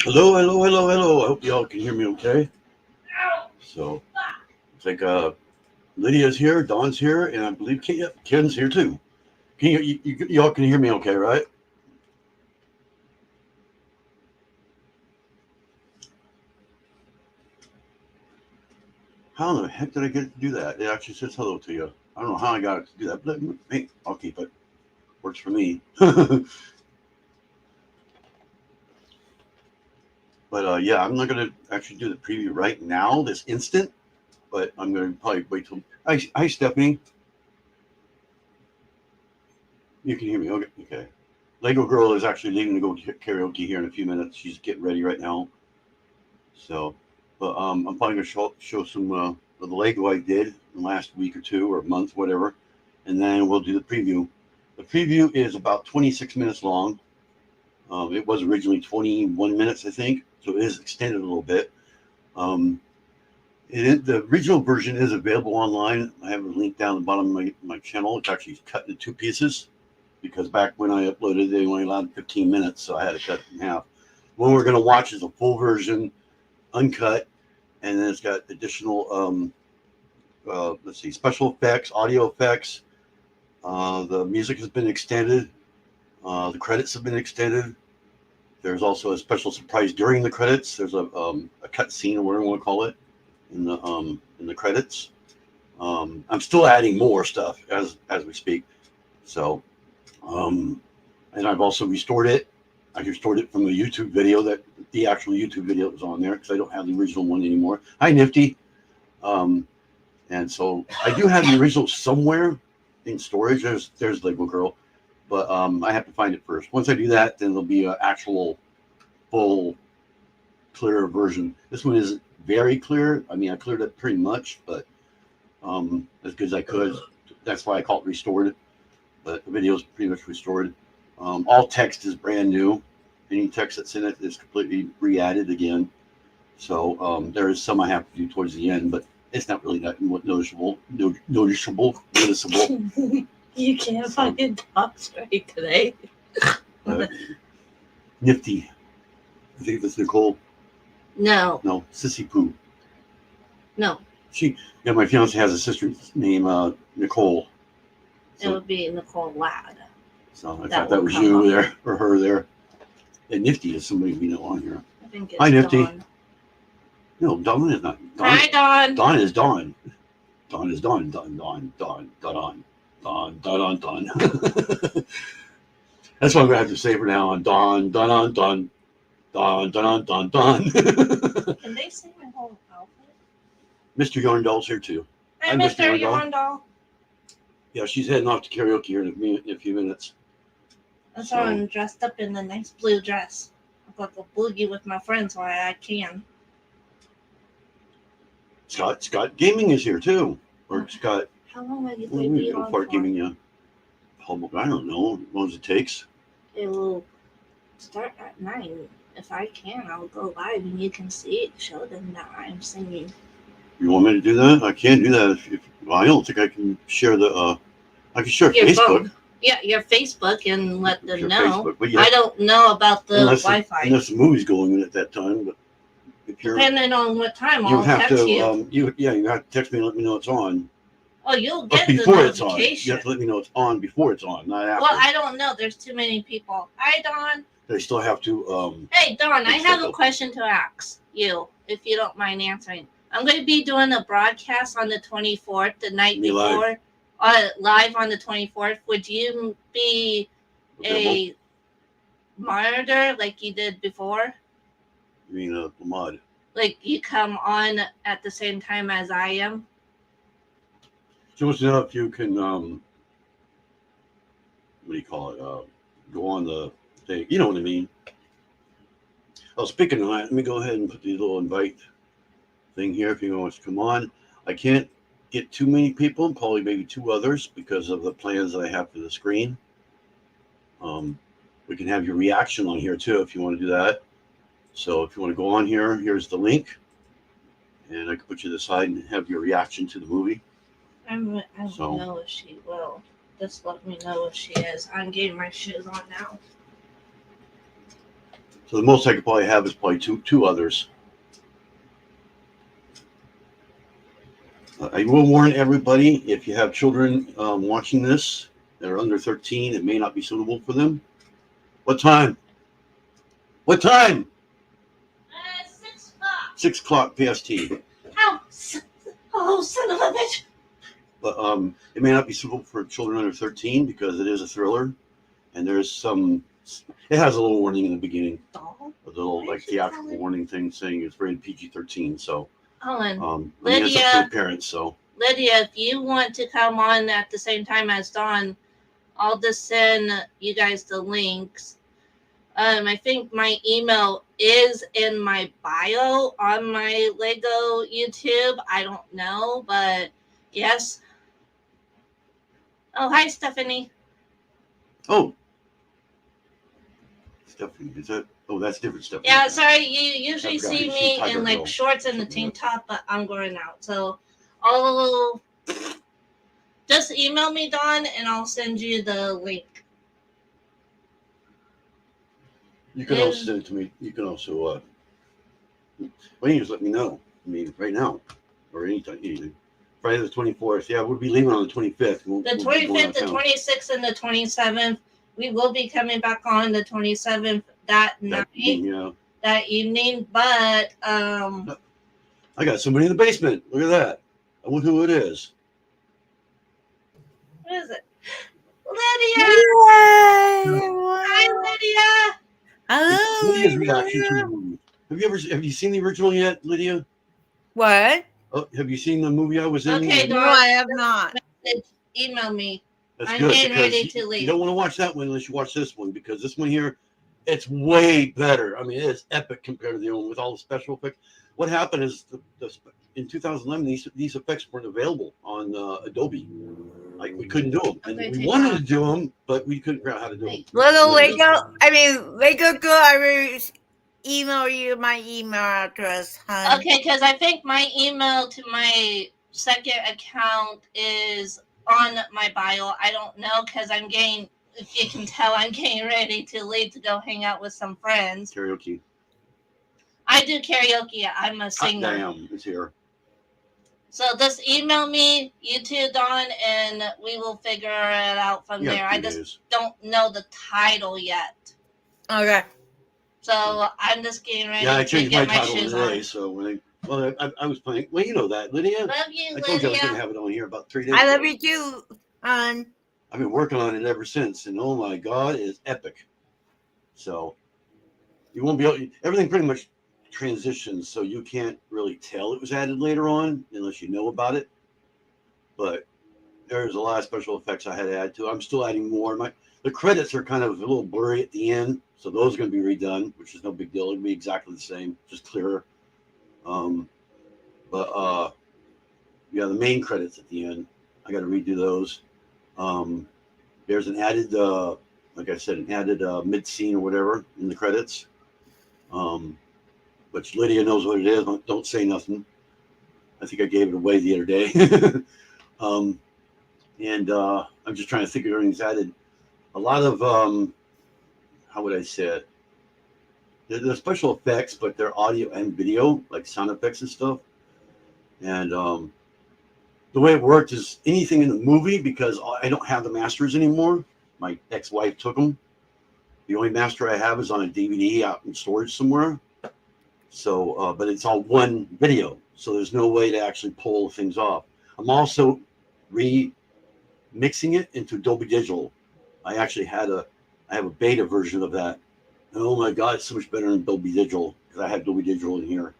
Hello, hello, hello, hello. I hope y'all can hear me okay. So, I think Lydia's here, Dawn's here, and I believe Ken's here too. Can y'all can hear me okay, right? How in the heck did I get to do that? It actually says hello to you. I don't know how I got it to do that, but hey, I'll keep it. Works for me. But yeah, I'm not going to actually do the preview right now, this instant, but I'm going to probably wait till. Hi, Stephanie. You can hear me. Okay. Okay. Lego Girl is actually leaving to go karaoke here in a few minutes. She's getting ready right now. So, but I'm probably gonna show some of the Lego I did in the last week or two or month, whatever, and then we'll do the preview. The preview is about 26 minutes long. It was originally 21 minutes, I think, so it is extended a little bit. Um, the original version is available online. I have a link down the bottom of my channel. It's actually cut into two pieces because back when I uploaded, they only allowed 15 minutes, so I had to cut it in half. What we're going to watch is a full version, uncut, and then it's got additional, let's see, special effects, audio effects. The music has been extended. The credits have been extended. There's also a special surprise during the credits. There's a cut scene or whatever you want to call it in the credits. I'm still adding more stuff as we speak. So, um, and I've also restored it. I restored it from the YouTube video the actual YouTube video was on there because I don't have the original one anymore. Hi, Nifty. Um, and so I do have the original somewhere in storage. There's Lego Girl, but I have to find it first. Once I do that, then there'll be an actual full clear version. This one isn't very clear. I mean, I cleared it pretty much, but as good as I could. That's why I call it restored. But the video is pretty much restored. All text is brand new. Any text that's in it is completely re-added again. So there is some I have to do towards the end, but it's not really that noticeable. Noticeable. You can't find your thoughts right today. Uh, Nifty. I think that's Nicole. No, No, Sissy Poo. no, My fiance has a sister named Nicole. it would be Nicole Ladd. So I That thought that will was come you up. there or her there. And Nifty is somebody we know on here. I think it's Hi, Nifty. Dawn. No, Dawn is not. Hi, Dawn. Dawn is Dawn. Dawn is Dawn. Dawn. Dawn. Dawn. Dawn. Dawn. Dawn. Dawn. That's what I'm gonna have to say for now on Dawn. Dawn. Dawn. Dawn. Dawn. Dawn. Dawn. Can they see my whole outfit? Mr. Yarndall's here too. Hi, Hi, Mr. Mr. Yarndall. Yarndall. Yeah, she's heading off to karaoke here in a few minutes. That's why I'm dressed up in a nice blue dress. I'm going to boogie with my friends while I can. Scott Gaming is here too. Or Scott. How long will you We be go on for for? giving you public. I don't know. As long as it takes. It will start at 9. If I can, I'll go live and you can see it. Show them that I'm singing. You want me to do that? I can do that. Well, I don't think I can share the. I can share Your Facebook. phone. Yeah, your Facebook and let them Share know. Facebook, but yeah, I don't know about the Wi-Fi. Unless the movie's going in at that time, but if you're, Depending on what time, you I'll have text to. you. You have to text me and let me know it's on. Oh, you'll get Before the it's on. You notification. have to let me know it's on before it's on, not after. Well, I don't know. There's too many people. Hi, Dawn. They still have to. Hey, Dawn, I have a up. question to ask you, if you don't mind answering. I'm going to be doing a broadcast on the 24th, the night before, live on the 24th. Would you be a monitor like you did before? You mean Lamad? Like you come on at the same time as I am? She wants to know if you can. What do you call it? Go on the thing. You know what I mean. Oh, speaking of that, let me go ahead and put the little invite thing here if you want to come on. I can't get too many people, probably maybe 2 others because of the plans that I have for the screen. We can have your reaction on here too if you want to do that. So if you want to go on here, here's the link. And I can put you to the side and have your reaction to the movie. I don't know if she will. Just let me know if she is. I'm getting my shoes on now. So the most I could probably have is probably two others. I will warn everybody, if you have children watching this that are under 13, it may not be suitable for them. What time? What time? 6 o'clock. 6 o'clock PST. Ow! Oh, son of a bitch! But it may not be suitable for children under 13 because it is a thriller, and there's some. It has a little warning in the beginning, a little like theatrical warning thing saying it's rated PG-13. So, Lydia, it's up to the parents. So, Lydia, if you want to come on at the same time as Dawn, I'll just send you guys the links. I think my email is in my bio on my Lego YouTube. I don't know, but yes. Oh, hi, Stephanie. oh, Stephanie, is that? Oh, that's different stuff. Yeah, sorry. You usually see me in like shorts and the tank top, but I'm going out. So I'll just email me, Dawn, and I'll send you the link. You can also send it to me. You can also, well, you just let me know. I mean, right now, or anytime, anything. Friday the 24th. Yeah, we'll be leaving on the 25th. The 25th, the 26th, and the 27th. We will be coming back on the 27th that night. Yeah. That evening, but I got somebody in the basement. Look at that. I wonder who it is. What is it? Lydia! Hi, Lydia! Hello. Lydia's reaction to the movie. Have you seen the original yet, Lydia? What? Oh, have you seen the movie I was in? Okay, No, I have not. Email me. That's I'm good, getting because ready to leave. You don't want to watch that one unless you watch this one, because this one here, it's way better. I mean, it is epic compared to the other one with all the special effects. What happened is in 2011, these effects weren't available on Adobe. Like, we couldn't do them. And we wanted to do them, but we couldn't figure out how to do them. Lego Girl, I will email you my email address, hon. Okay, because I think my email to my second account is on my bio. I don't know, because if you can tell, I'm getting ready to leave to go hang out with some friends. Karaoke. I do karaoke. I'm a singer. Damn, it's here. So just email me, you too, Dawn, and we will figure it out from there. I just don't know the title yet. Okay. So I'm just getting ready I to changed get my my title shoes today. on. So I was playing. Well, you know that, Lydia. Love you, Lydia. I told you I was going to have it on here about 3 days I ago. love you too, hon. I've been working on it ever since, and oh my God, it's epic. So you won't be able. Everything pretty much transitions, so you can't really tell it was added later on unless you know about it. But there's a lot of special effects I had to add to. I'm still adding more. The credits are kind of a little blurry at the end, so those are going to be redone, which is no big deal. It'll be exactly the same, just clearer. The main credits at the end, I got to redo those. There's an added, like I said, mid scene or whatever in the credits. Which Lydia knows what it is. Don't say nothing. I think I gave it away the other day. I'm just trying to think of everything's added. A lot of, how would I say it? They're special effects, but they're audio and video, like sound effects and stuff. And the way it worked is anything in the movie, because I don't have the masters anymore. My ex-wife took them. The only master I have is on a DVD out in storage somewhere. So, but it's all one video, so there's no way to actually pull things off. I'm also remixing it into Dolby Digital. I have a beta version of that. And oh my God, it's so much better than Dolby Digital, because I have Dolby Digital in here.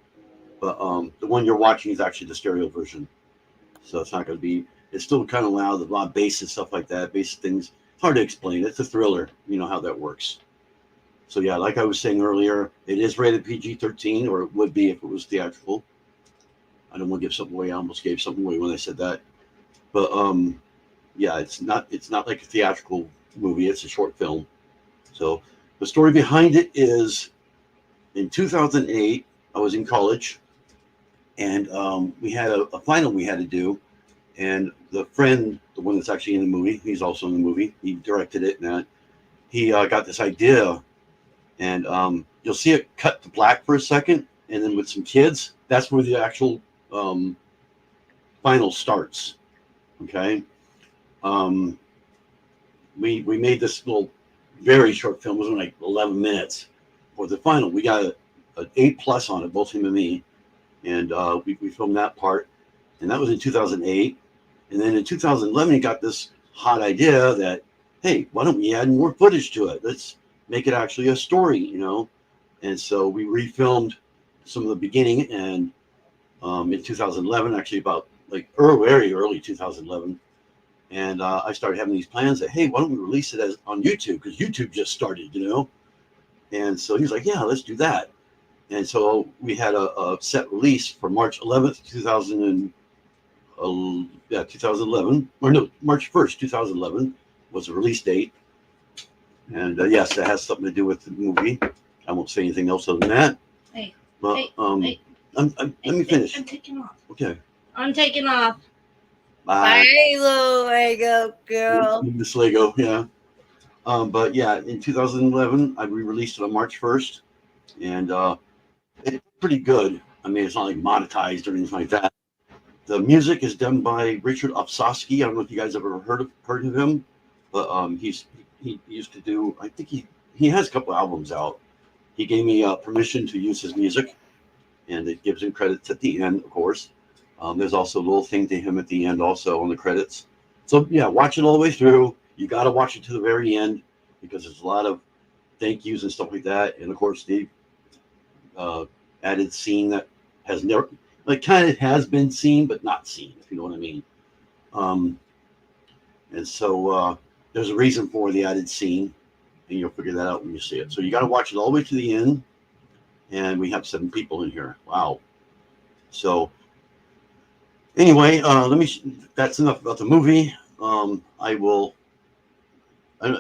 But the one you're watching is actually the stereo version. So it's not going to be, it's still kind of loud, a lot of bass and stuff like that, bass things. It's hard to explain. It's a thriller. You know how that works. So yeah, like I was saying earlier, it is rated PG-13, or it would be if it was theatrical. I don't want to give something away. I almost gave something away when I said that. But yeah, it's not like a theatrical movie. It's a short film. So the story behind it is, in 2008, I was in college, and we had a final we had to do. And the friend, the one that's actually in the movie, he's also in the movie. He directed it, and he got this idea. And you'll see it cut to black for a second, and then with some kids, that's where the actual final starts. Okay. We made this little very short film. It was only like 11 minutes for the final. We got an 8+ on it, both him and me, and we filmed that part, and that was in 2008. And then in 2011, he got this hot idea that, hey, why don't we add more footage to it? Let's make it actually a story, you know. And so we refilmed some of the beginning, and in 2011, actually about like very early 2011. And I started having these plans that, hey, why don't we release it as on YouTube? Because YouTube just started, you know. And so he was like, yeah, let's do that. And so we had a set release for March 11th, 2011. Or no, March 1st, 2011 was the release date. And yes, that has something to do with the movie. I won't say anything else other than that. Hey, but hey, let me finish. I'm taking off. Okay. I'm taking off. Bye, little Lego girl. This Lego, yeah. But yeah, in 2011, we released it on March 1st, and it's pretty good. I mean, it's not like monetized or anything like that. The music is done by Richard Opsosky. I don't know if you guys ever heard of him, but he used to do. I think he has a couple albums out. He gave me permission to use his music, and it gives him credits at the end, of course. There's also a little thing to him at the end, also on the credits. So yeah, watch it all the way through. You got to watch it to the very end because there's a lot of thank yous and stuff like that. And of course, the added scene that has never, like, kind of has been seen but not seen, if you know what I mean. And so there's a reason for the added scene, and you'll figure that out when you see it. So you got to watch it all the way to the end. And we have 7 people in here. Wow. So anyway, that's enough about the movie.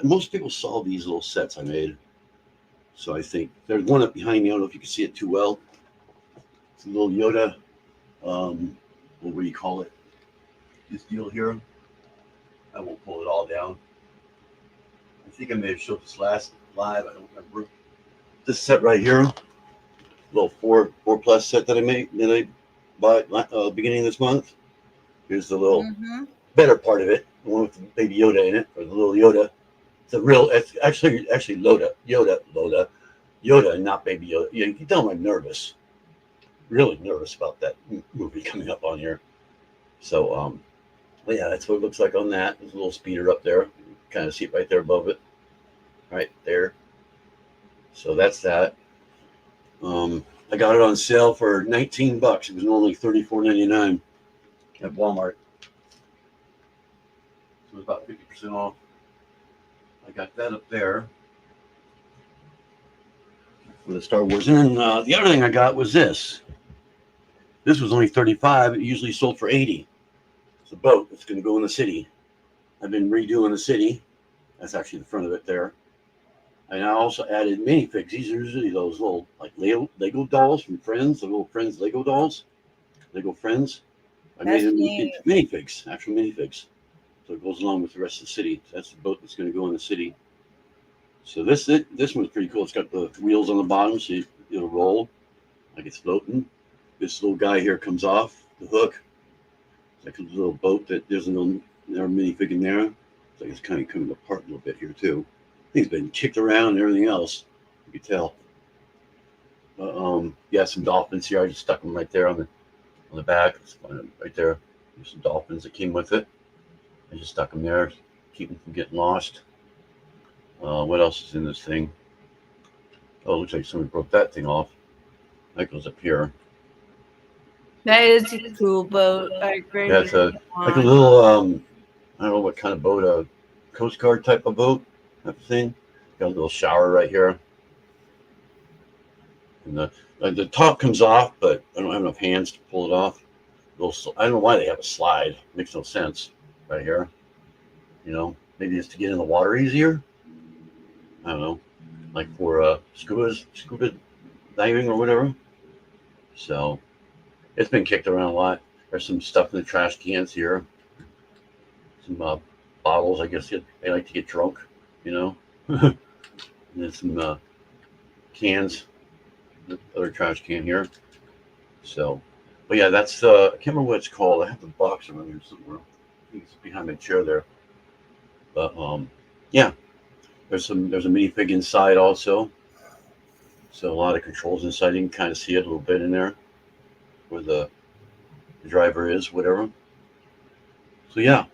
Most people saw these little sets I made. So I think there's one up behind me. I don't know if you can see it too well. It's a little Yoda, what do you call it? This deal here. I won't pull it all down. I think I may have showed this last live. I don't remember. This set right here, little 4+ set that I bought beginning of this month. Here's the little better part of it, the one with the baby Yoda in it, or the little Yoda. It's actually Yoda, and not baby Yoda. You can tell I'm nervous, really nervous about that movie coming up on here. So, but yeah, that's what it looks like on that. There's a little speeder up there. You kind of see it right there above it, right there. So that's that. I got it on sale for $19. It was normally $34.99 at Walmart. So it was about 50% off. I got that up there for the Star Wars. And then the other thing I got was this. This was only $35. It usually sold for $80. It's a boat that's going to go in the city. I've been redoing the city. That's actually the front of it there. And I also added minifigs. These are usually those little like Lego dolls from Friends, the little Friends Lego dolls, Lego Friends. I made them into minifigs, actual minifigs. So it goes along with the rest of the city. That's the boat that's going to go in the city. So this one's pretty cool. It's got the wheels on the bottom, so it'll roll like it's floating. This little guy here comes off the hook. It's like a little boat that there's no minifig in there. It's like it's kind of coming apart a little bit here too. Thing's been kicked around and everything else. You can tell. Yeah, some dolphins here. I just stuck them right there on the back. Right there. There's some dolphins that came with it. I just stuck them there, keep them from getting lost. What else is in this thing? Oh, it looks like somebody broke that thing off. That goes up here. That is a cool boat. I agree. Yeah, it's like a little, I don't know what kind of boat, a Coast Guard type of boat, type of thing. Got a little shower right here. And the top comes off, but I don't have enough hands to pull it off. I don't know why they have a slide. Makes no sense right here. You know, maybe it's to get in the water easier. I don't know, like for scuba diving or whatever. So it's been kicked around a lot. There's some stuff in the trash cans here. Some bottles, I guess they like to get drunk, you know. And then some cans the other trash can here. So, but yeah, that's I can't remember what it's called. I have the box around here somewhere. I think it's behind my chair there. But yeah, there's a minifig inside also. So a lot of controls inside. You can kind of see it a little bit in there, where the driver is, whatever. So yeah,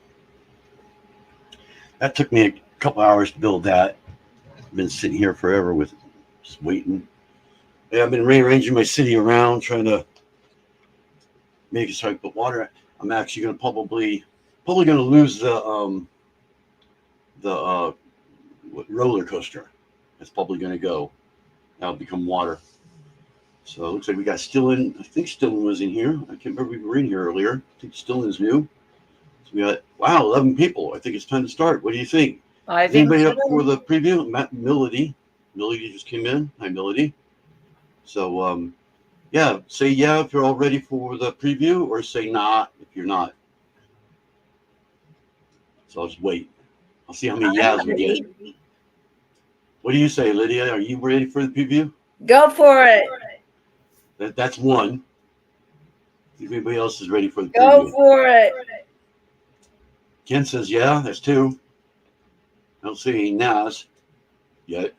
that took me a couple hours to build that. I've been sitting here forever with just waiting. Yeah, I've been rearranging my city around, trying to make it so I can put water. I'm actually going to probably going to lose the roller coaster. It's probably going to go. That'll become water. So it looks like we got Stillin. I think Stillin was in here. I can't remember if we were in here earlier. I think Stillin's new. So we got 11 people. I think it's time to start. What do you think? Is anybody up for the preview? Melody just came in. Hi, Melody. So yeah, say yeah if you're all ready for the preview, or say nah if you're not. So I'll just wait. I'll see how many yeahs we get. What do you say, Lydia? Are you ready for the preview? Go for it. That's one. If anybody else is ready for the preview. Go for it. Ken says yeah. That's two. I don't see any nows yet.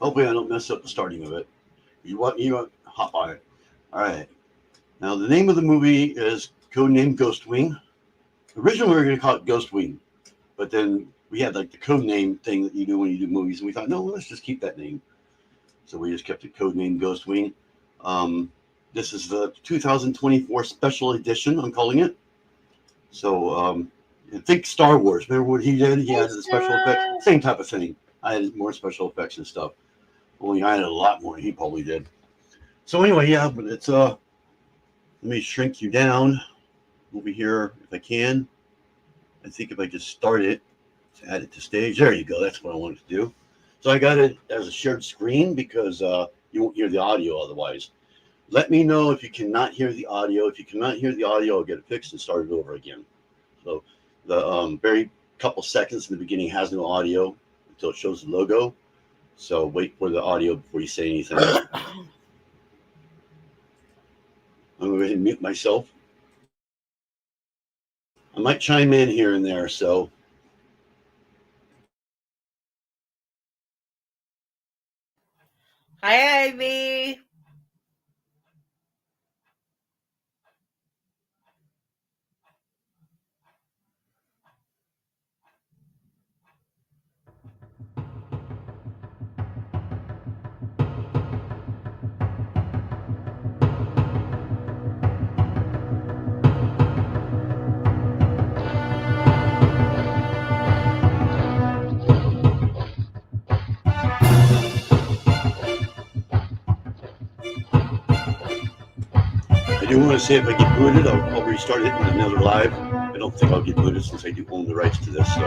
Hopefully I don't mess up the starting of it. You want hop on it. All right. Now the name of the movie is Codename Ghostwing. Originally we were going to call it Ghostwing, but then we had like the code name thing that you do when you do movies, and we thought, no, let's just keep that name. So we just kept it Codename Ghostwing. This is the 2024 special edition, I'm calling it. So I think Star Wars. Remember what he did? He had the special effects. Same type of thing. I had more special effects and stuff. Only I had a lot more than he probably did. So anyway, yeah, but it's let me shrink you down over here if I can. I think if I just start it, to add it to stage. There you go. That's what I wanted to do. So I got it as a shared screen because you won't hear the audio otherwise. Let me know if you cannot hear the audio. If you cannot hear the audio, I'll get it fixed and start it over again. So the very couple seconds in the beginning has no audio until it shows the logo. So wait for the audio before you say anything. I'm going to go ahead and mute myself. I might chime in here and there, so. Hi, Ivy. I do want to say if I get booted, I'll restart it in another live. I don't think I'll get booted since I do own the rights to this. So.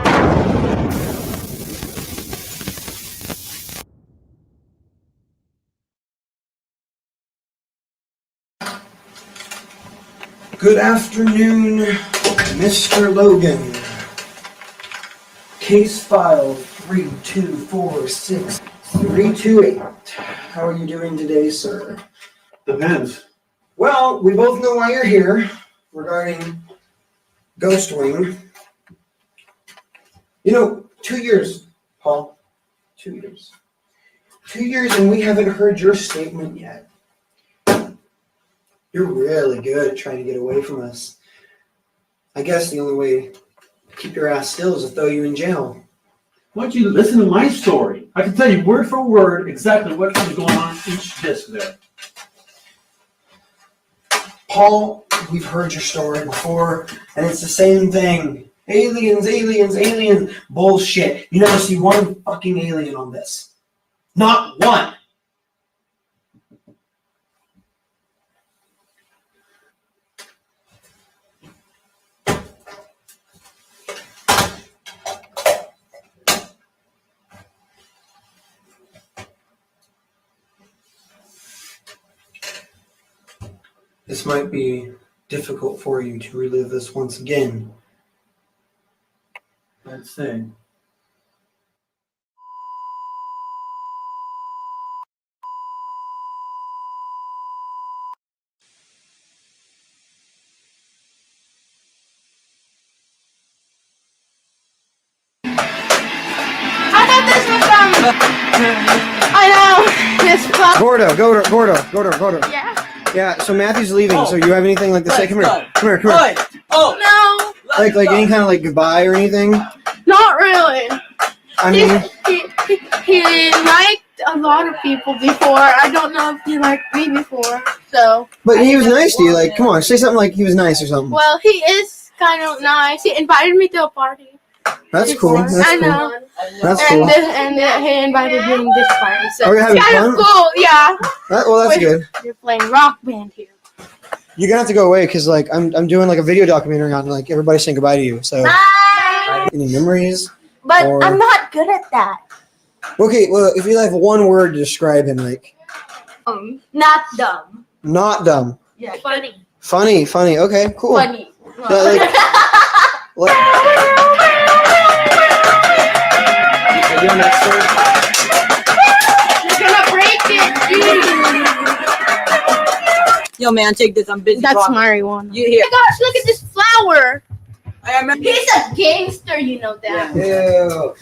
Good afternoon, Mr. Logan. Case file 3246328. How are you doing today, sir? Depends. Well, we both know why you're here regarding Ghostwing. 2 years, Paul. 2 years. 2 years and we haven't heard your statement yet. You're really good at trying to get away from us. I guess the only way to keep your ass still is to throw you in jail. Why don't you listen to my story? I can tell you word for word exactly what was going on in each disc there. Paul, we've heard your story before, and it's the same thing. Aliens, aliens, aliens. Bullshit. You never see one fucking alien on this. Not one. This might be difficult for you to relive this once again. Let's see. I know. It's fun. Gordo. Yeah. Yeah, so Matthew's leaving, so you have anything like to say? Come here. Come here. Oh no. Like any kind of like goodbye or anything? Not really. I mean, He liked a lot of people before. I don't know if he liked me before. So. but he was nice to you. Like, come on, say something like he was nice or something. Well, he is kind of nice. He invited me to a party. That's cool. That's I cool. know. That's And, cool. and he invited me in this party. So Are you having it's kind fun? of cool. Yeah. Well, that's good. You're playing rock band here. You're gonna have to go away because like I'm doing like a video documentary on like everybody saying goodbye to you. So Bye. any memories? But Or- I'm not good at that. Okay, well if you have one word to describe him, like Not dumb. not dumb, Yeah. Funny. funny. Okay, cool. Funny. Like- Are you on that You're gonna break it, Yo, man, take this. I'm busy. That's talking. marijuana. You here? Oh my gosh, look at this flower. I remember. He's a gangster, you know that. Ew.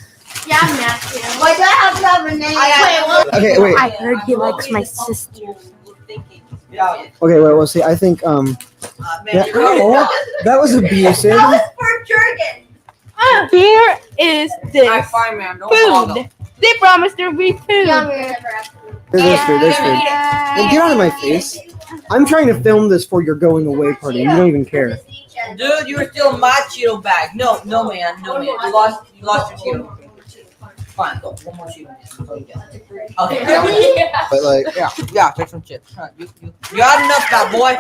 Yeah, Matthew. Why do I have to have a name? Okay, wait. I heard he likes my sister. Yeah. Okay, well, see, I think Man, that was abusive. That was for Jurgen. Here is I this fine, man. Don't bother. food. They promised there would be food. There's food. Well, get out of my face. I'm trying to film this for your going away party, and you don't even care. Dude, you were still in my Cheeto bag. No, man. You lost your Cheeto. Fine, go. One more Cheeto. Okay. But like, Yeah, take some chips. You had enough, that boy.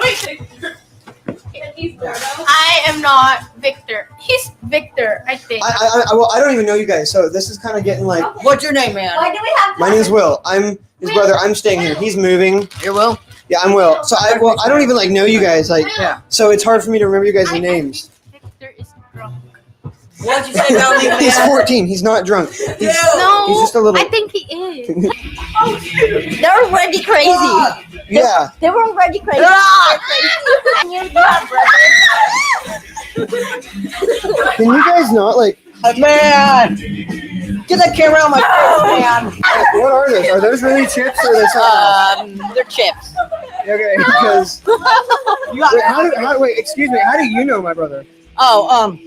I am not Victor. He's Victor, I think. well, I don't even know you guys, so this is kind of getting like. What's your name, man? Why do we have My name's Will. I'm his brother. I'm staying here. He's moving. You're Will? Yeah, I'm Will. So I don't even like know you guys. Like, Yeah. so it's hard for me to remember you guys' names. Victor is drunk. What'd you say about me, He's man? 14. He's not drunk. He's No, just a little. I think he is. They're already crazy. Yeah. They were already crazy. Can you guys not like? Man! Get that camera out of my face, man! What are those? Are those really chips or are they something else? They're chips. Okay, because wait, excuse me. How do you know my brother? Oh,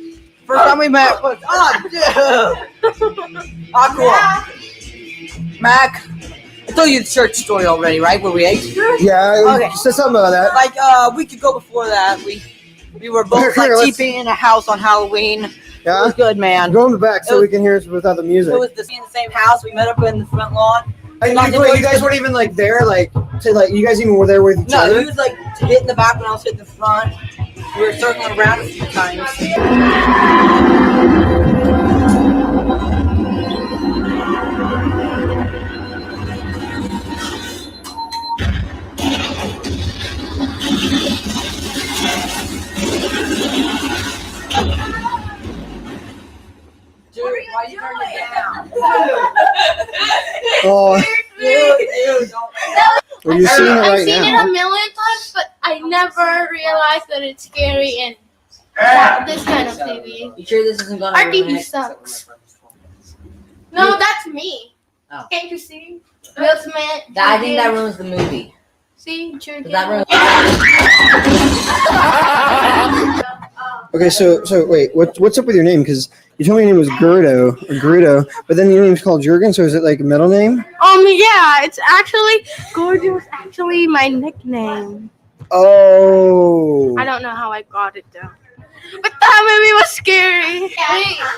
first time we met was cool. Mac, I told you the church story already, right? Where we ate. Yeah, Okay. said something about that. Like a week ago before that, we were both Here, like let's- sleeping in a house on Halloween. It Yeah, was good, man. go in the back so we can hear it without the music. It was in the same house. We met up in the front lawn. And you guys weren't even like there, like to like you guys even were there with each No, other. he was like hitting the back when I was hitting the front. We were circling around a few times. Dude, why you turn it down? Oh, Dude, don't. well, you're seeing it I've right seen it now. a million times, but I never realized that it's scary and this kind of TV. You sure this isn't gonna Our ruin TV it? sucks. No, that's me. Oh. Can't you see? Will Smith. I think that ruins the movie. See, Jurgen. Does that ruin? Okay, so wait, what's up with your name? Because you told me your name was Gerdo, but then your name's called Jurgen. So is it like a middle name? Yeah, it's actually Gordo was actually my nickname. Oh. I don't know how I got it though. But that movie was scary.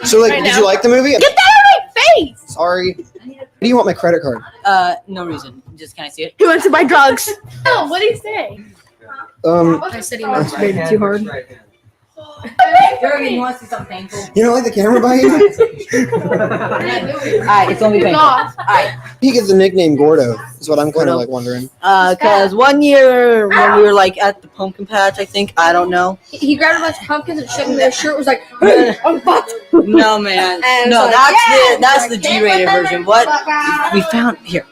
So like, did you like the movie? Get that out of my face! Sorry. Do you want my credit card? No reason. Just can I see it? He wants to buy drugs. Oh, what did he say? I said he wants to too hard. Jurgen, you want to see something painful? You don't like the camera by you? Alright, it's gonna be painful. No. Alright. He gets the nickname Gordo. Is what I'm kind of like wondering. Cause one year when we were like at the pumpkin patch, I think, I don't know. He grabbed a bunch of pumpkins and shoved them in their shirt. Was like, "Hey, I'm fucked." No man. And No, so, that's the G-rated version. What we found here.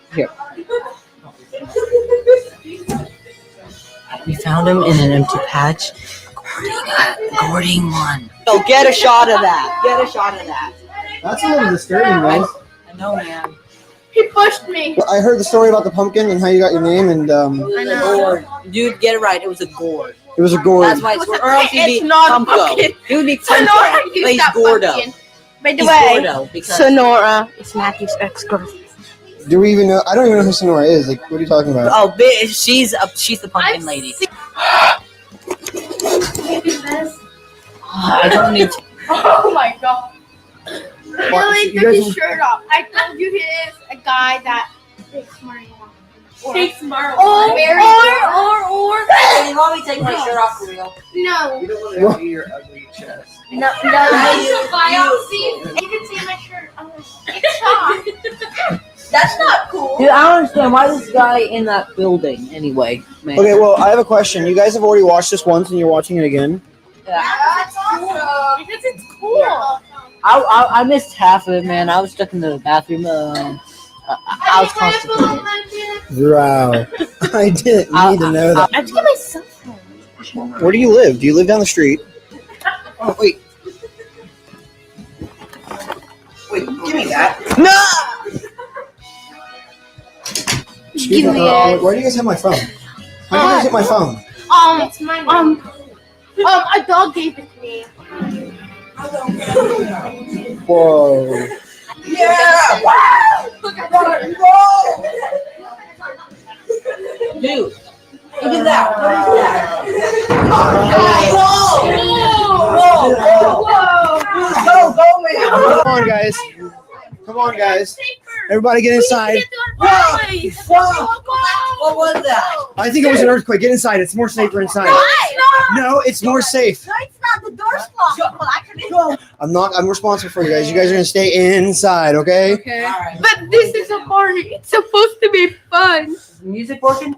We found him in an empty patch. Gording one. So get a shot of that. That's a little disturbing, guys. I know, man. He pushed me. Well, I heard the story about the pumpkin and how you got your name, and It was a gourd. Dude, get it right. It was a gourd. it was a gourd. That's why it's or else it'd be It's not a pumpkin. pumpkin. It would be Sonora pumpkin. But used he's that Gordo. pumpkin. By the He's way, Gordo because Sonora is Matthew's ex-girlfriend. Do we even know? I don't even know who Sonora is. Like, what are you talking about? oh, she's the pumpkin lady. I don't need to. Oh my god. What? Billy You took guys his shirt off. I told you he is a guy that takes marijuana. Takes marijuana. Or you want me to take my shirt off for real? No. You don't want to see your ugly chest. No. You can see my shirt. It's hot. That's not cool. Dude, I don't understand why this guy in that building anyway, man. Okay, well, I have a question. You guys have already watched this once, and you're watching it again. Yeah. That's awesome. Because it's cool. I missed half of it, man. I was stuck in the bathroom. I was constipated. Wow. I didn't need to know that. I have to get my cell phone. Where do you live? Do you live down the street? Oh, wait. Wait, give me that. No! Excuse me. Where do you guys have my phone? How do you guys get my phone? It's mine. A dog gave it to me. Whoa. Yeah! Dude, look at that. What is that? Whoa! Go, man! Come on, guys. Come on, guys. Everybody get inside. What was that? I think it was an earthquake. Get inside. It's more safer inside. No, it's more safe. It's not the door's locked. Well, I can go. I'm responsible for you guys. You guys are going to stay inside, okay? Okay. All right. But this is a party. It's supposed to be fun. Is the music working?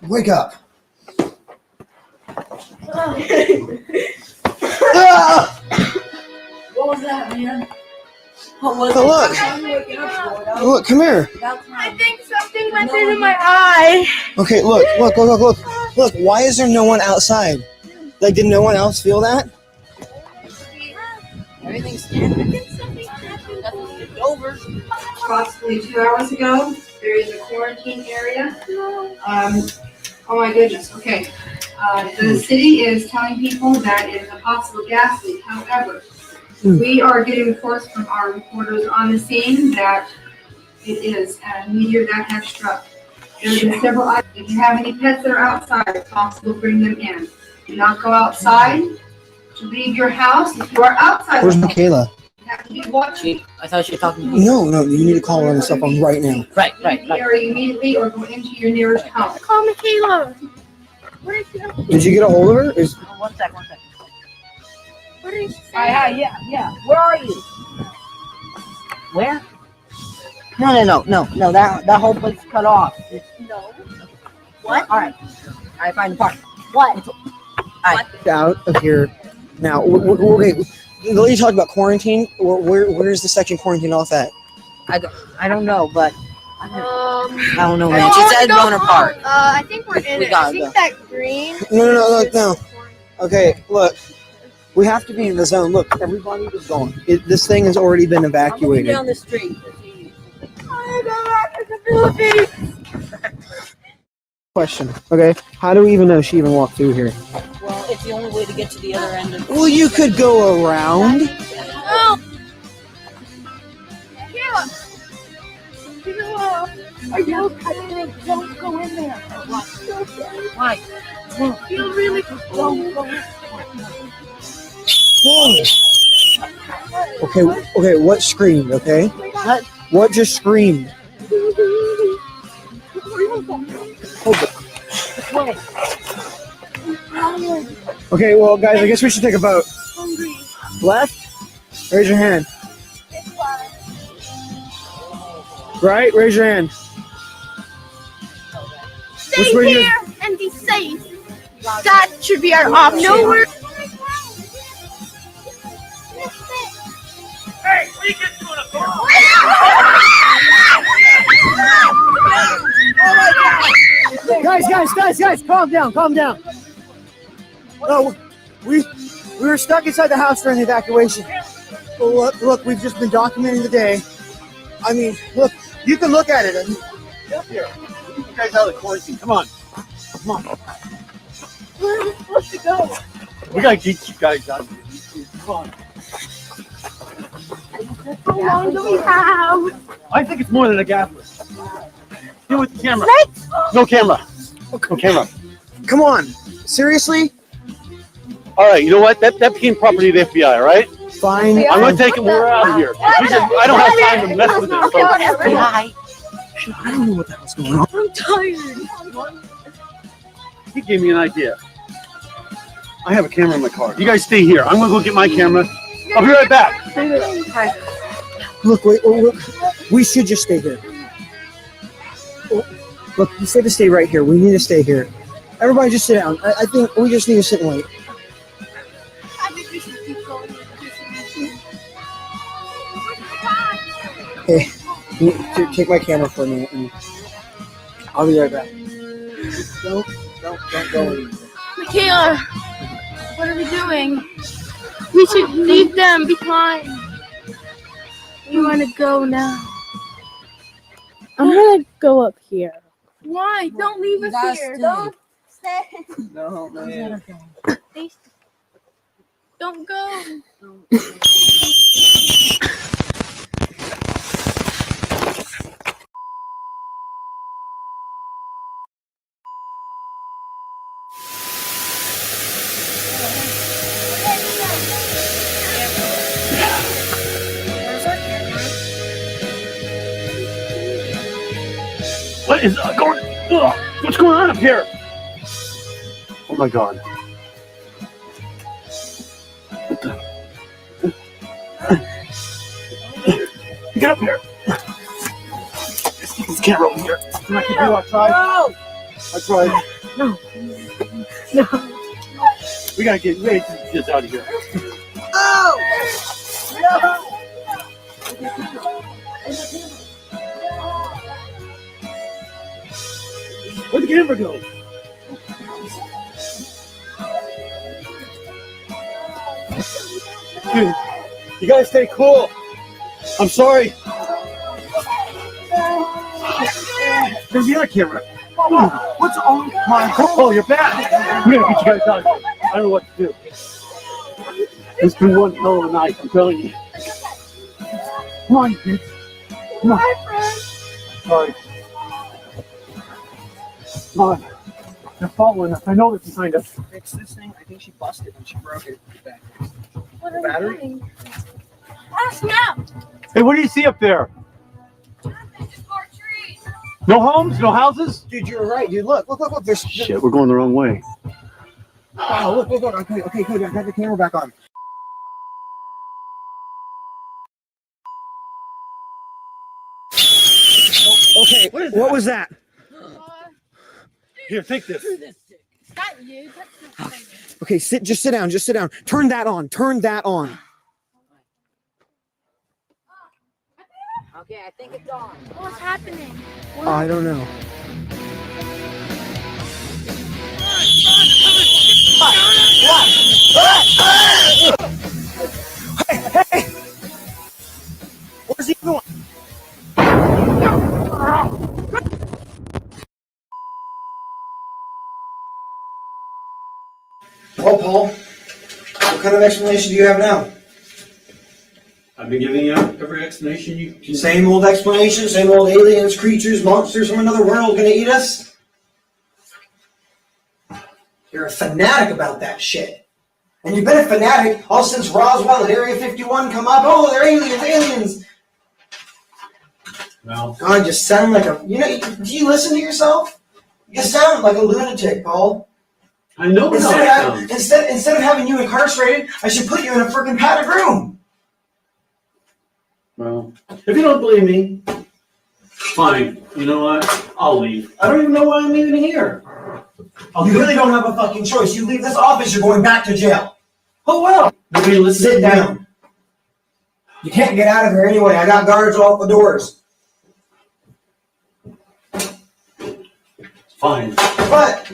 Wake up. What was that, man? What was Oh, it? Look, come here. I think something went into my eye. Okay, look. Look, why is there no one outside? Like, did no one else feel that? Everything's over. Approximately 2 hours ago, there is a quarantine area. Oh my goodness, okay. The city is telling people that it is a possible gas leak. However, we are getting reports from our reporters on the scene that it is a meteor that has struck. There have been several items. If you have any pets that are outside, it's possible to bring them in. Do not go outside to leave your house. If you are outside, Where's Michaela? you have to be watching I thought you were talking to me. No, you need to call her on the cell phone right now. Right. the area immediately or go into your nearest house. Call Michaela. Where is she? Did you get a hold of her? One sec. What is she? Yeah. Where are you? Where? No. That whole place is cut off. No. What? All right, find the park. What? Out of here now. Okay, the lady talked about quarantine. Where's the section quarantine off at? I don't know, but I don't know. I Man. don't She wanna said go Boner Park. I think we're in We it. gotta I think go. that green. No. Okay, look. We have to be in the zone. Look, everybody is gone. This thing has already been I'm looking evacuated. down the street. Question. Okay, how do we even know she even walked through here? Well, it's the only way to get to the other end of the Well, you could go around. Oh. Are you okay? Don't go in there. Why? Feel really don't go. Whoa. Okay, what screamed, okay? What? What just screamed? Okay, well, guys, I guess we should take a vote. Left? Raise your hand. Right? Raise your hand. Stay here and be safe. That should be our option. Nowhere. Hey, what are you guys doing up there? Oh my God! Guys, calm down. No, we were stuck inside the house during the evacuation. Well, look, we've just been documenting the day. I mean, look, you can look at it. Get up here. Get you guys out of the quarantine. Come on. Where are we supposed to go? We gotta get you guys out of here. Come on. How long do we have? I think it's more than a gaffer. Deal with the camera. No camera. No camera. Come on, seriously? All right, you know what? That became property of the FBI, all right? Fine. I'm going to take it when we're out of here. I don't have time to mess with this. I don't know what the hell's going on. I'm tired. He gave me an idea. I have a camera in my car. You guys stay here. I'm going to go get my camera. I'll be right back. Look, wait, we should just stay here. Look, you said to stay right here. We need to stay here. Everybody just sit down. I think we just need to sit and wait. I think we should keep going. Hey, take my camera for a minute, and I'll be right back. Don't go anywhere. Michaela, what are we doing? We should leave them behind. We want to go now. I'm gonna go up here. Why? Don't leave us here. Don't stay. No, man. Don't go. What is going on? What's going on up here? Oh my God. What the? Get up here. Let's keep this camera over here. Can I keep you outside? No. I tried. No. We gotta get this out of here. Where'd the camera go? Dude, you gotta stay cool. I'm sorry. There's the other camera. What's on my... Oh, you're back. We gotta get you guys out. I don't know what to do. It's been one hell of a night, I'm telling you. Come on, kids. Come on. Sorry. Come on. They're following us. I know they're behind us. Fix this thing. I think she busted and she broke it. What are Battery? we doing? Ask now. Hey, what do you see up there? No homes? No houses? Dude, you're right, dude. Look. There's Shit, we're going the wrong way. Oh, look. Okay, good. I got the camera back on. Okay, what was that? Here, take this. Not you. Okay, just sit down. Turn that on. Okay, I think it's on. What's happening? I don't know. Hey! Where's the other one? Well, Paul, what kind of explanation do you have now? I've been giving you every explanation you can. Same old explanation, same old aliens, creatures, monsters from another world gonna eat us? You're a fanatic about that shit. And you've been a fanatic all since Roswell and Area 51 come up. Oh, they're aliens. Well, God, you sound like a... do you listen to yourself? You sound like a lunatic, Paul. I know how it sounds. Instead of having you incarcerated, I should put you in a freaking padded room. Well, if you don't believe me, fine. You know what? I'll leave. I don't even know why I'm even here. You really don't have a fucking choice. You leave this office, you're going back to jail. Oh, well. Nobody listens Sit to me. down. You can't get out of here anyway. I got guards off the doors. Fine. But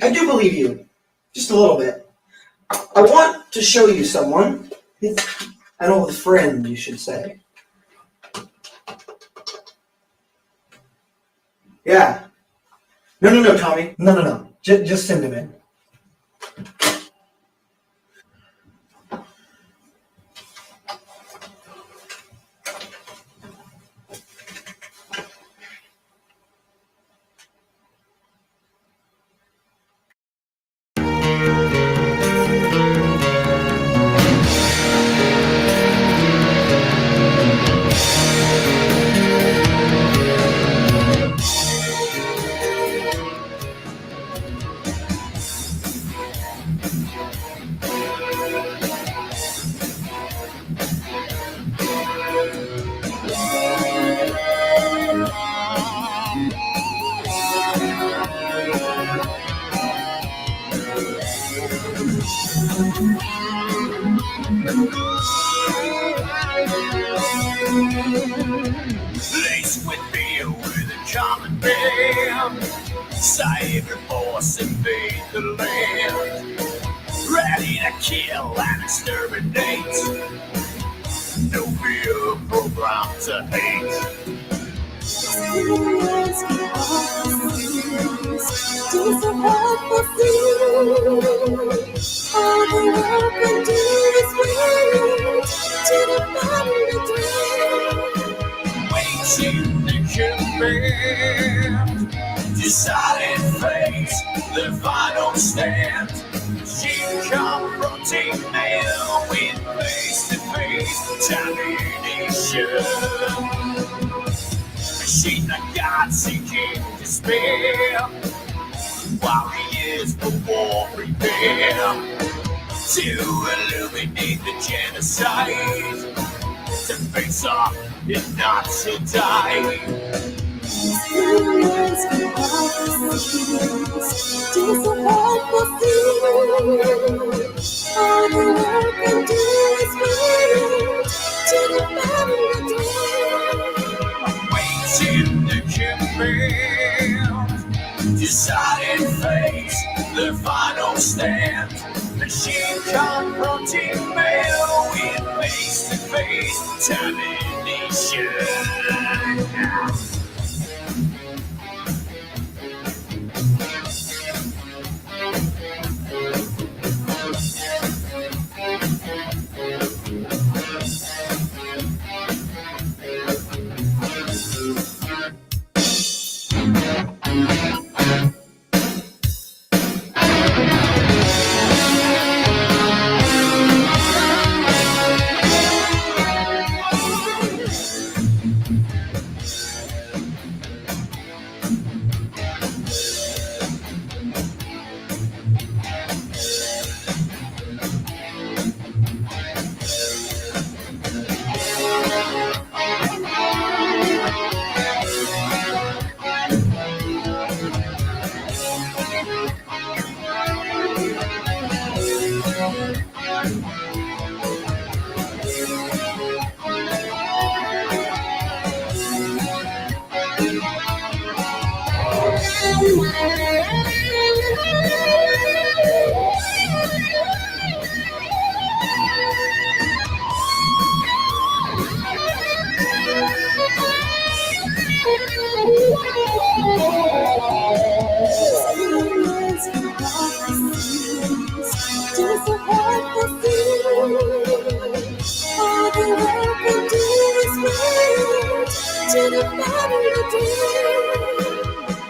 I do believe you. Just a little bit. I want to show you someone. An old friend, you should say. Yeah. No, Tommy. No. Just send him in. Lace with beer with a common band. Save your force, invade the land. Ready to kill and exterminate. No fear, programmed to hate. Do some helpful things. All the world can do is wait to the final dream. Waiting to command. Decided fate, the final stand. She confronting man with face-to-face domination. Machine of God seeking despair. Warriors for war prepare to illuminate the genocide, to face off and not to die. Experience can all things. Do some helpful things. All the world can do is wait to the final dream. Waiting to command. Decided fate, the final stand. Machine confronting man with face-to-face domination.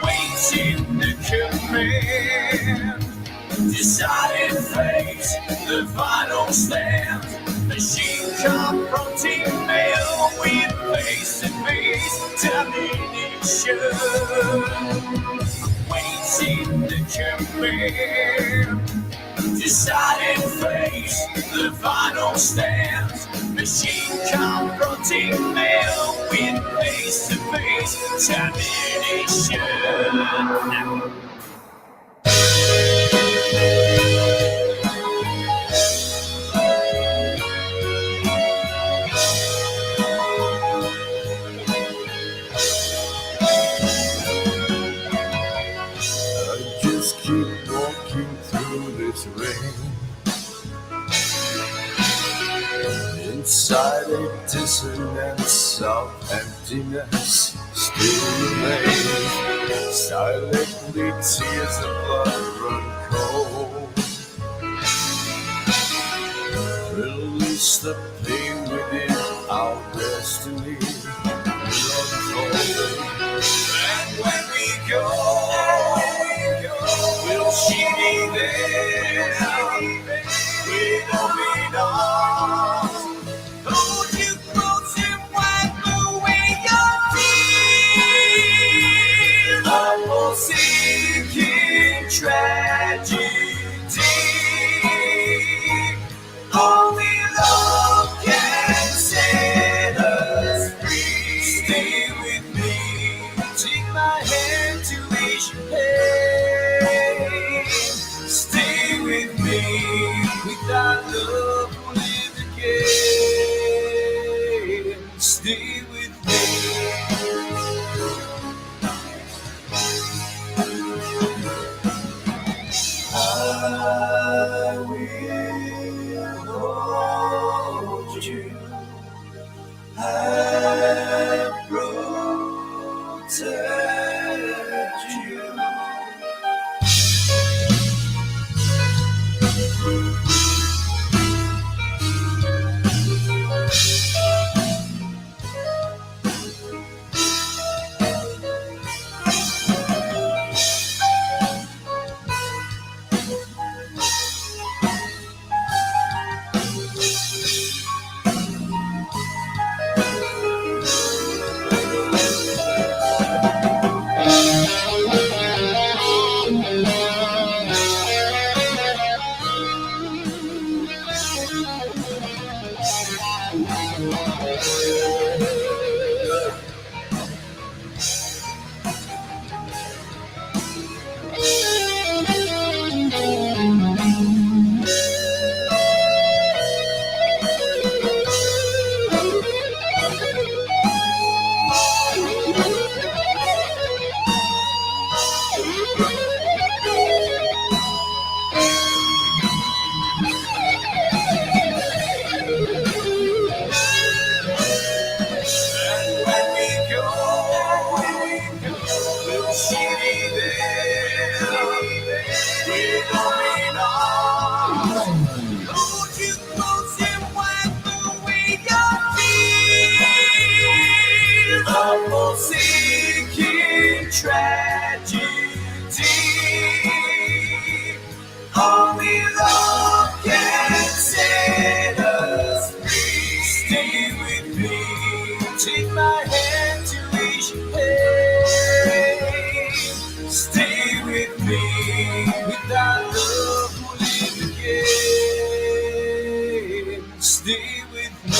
Waiting to command. Decided fate, the final stand. Machine confronting male with face-to-face domination. Waiting to command. Decided fate, the final stand. Machine confronting male with face-to-face domination. Inside a dissonance of emptiness still remains. Silently tears of blood run cold. Release the pain within our destiny will unfold. And when we go, will she be there? With open arms, hold you close and wipe away your tears. A forsaken tragedy. Only love can set us free. Stay with me. Take my hand to ease your pain. Stay with me. Without love, we'll live again. Stay with me. I will hold you. I protect you. Tragedy. Only love can set us free. Stay with me. Take my hand to ease your pain. Stay with me. Without love, we'll live again. Stay with me.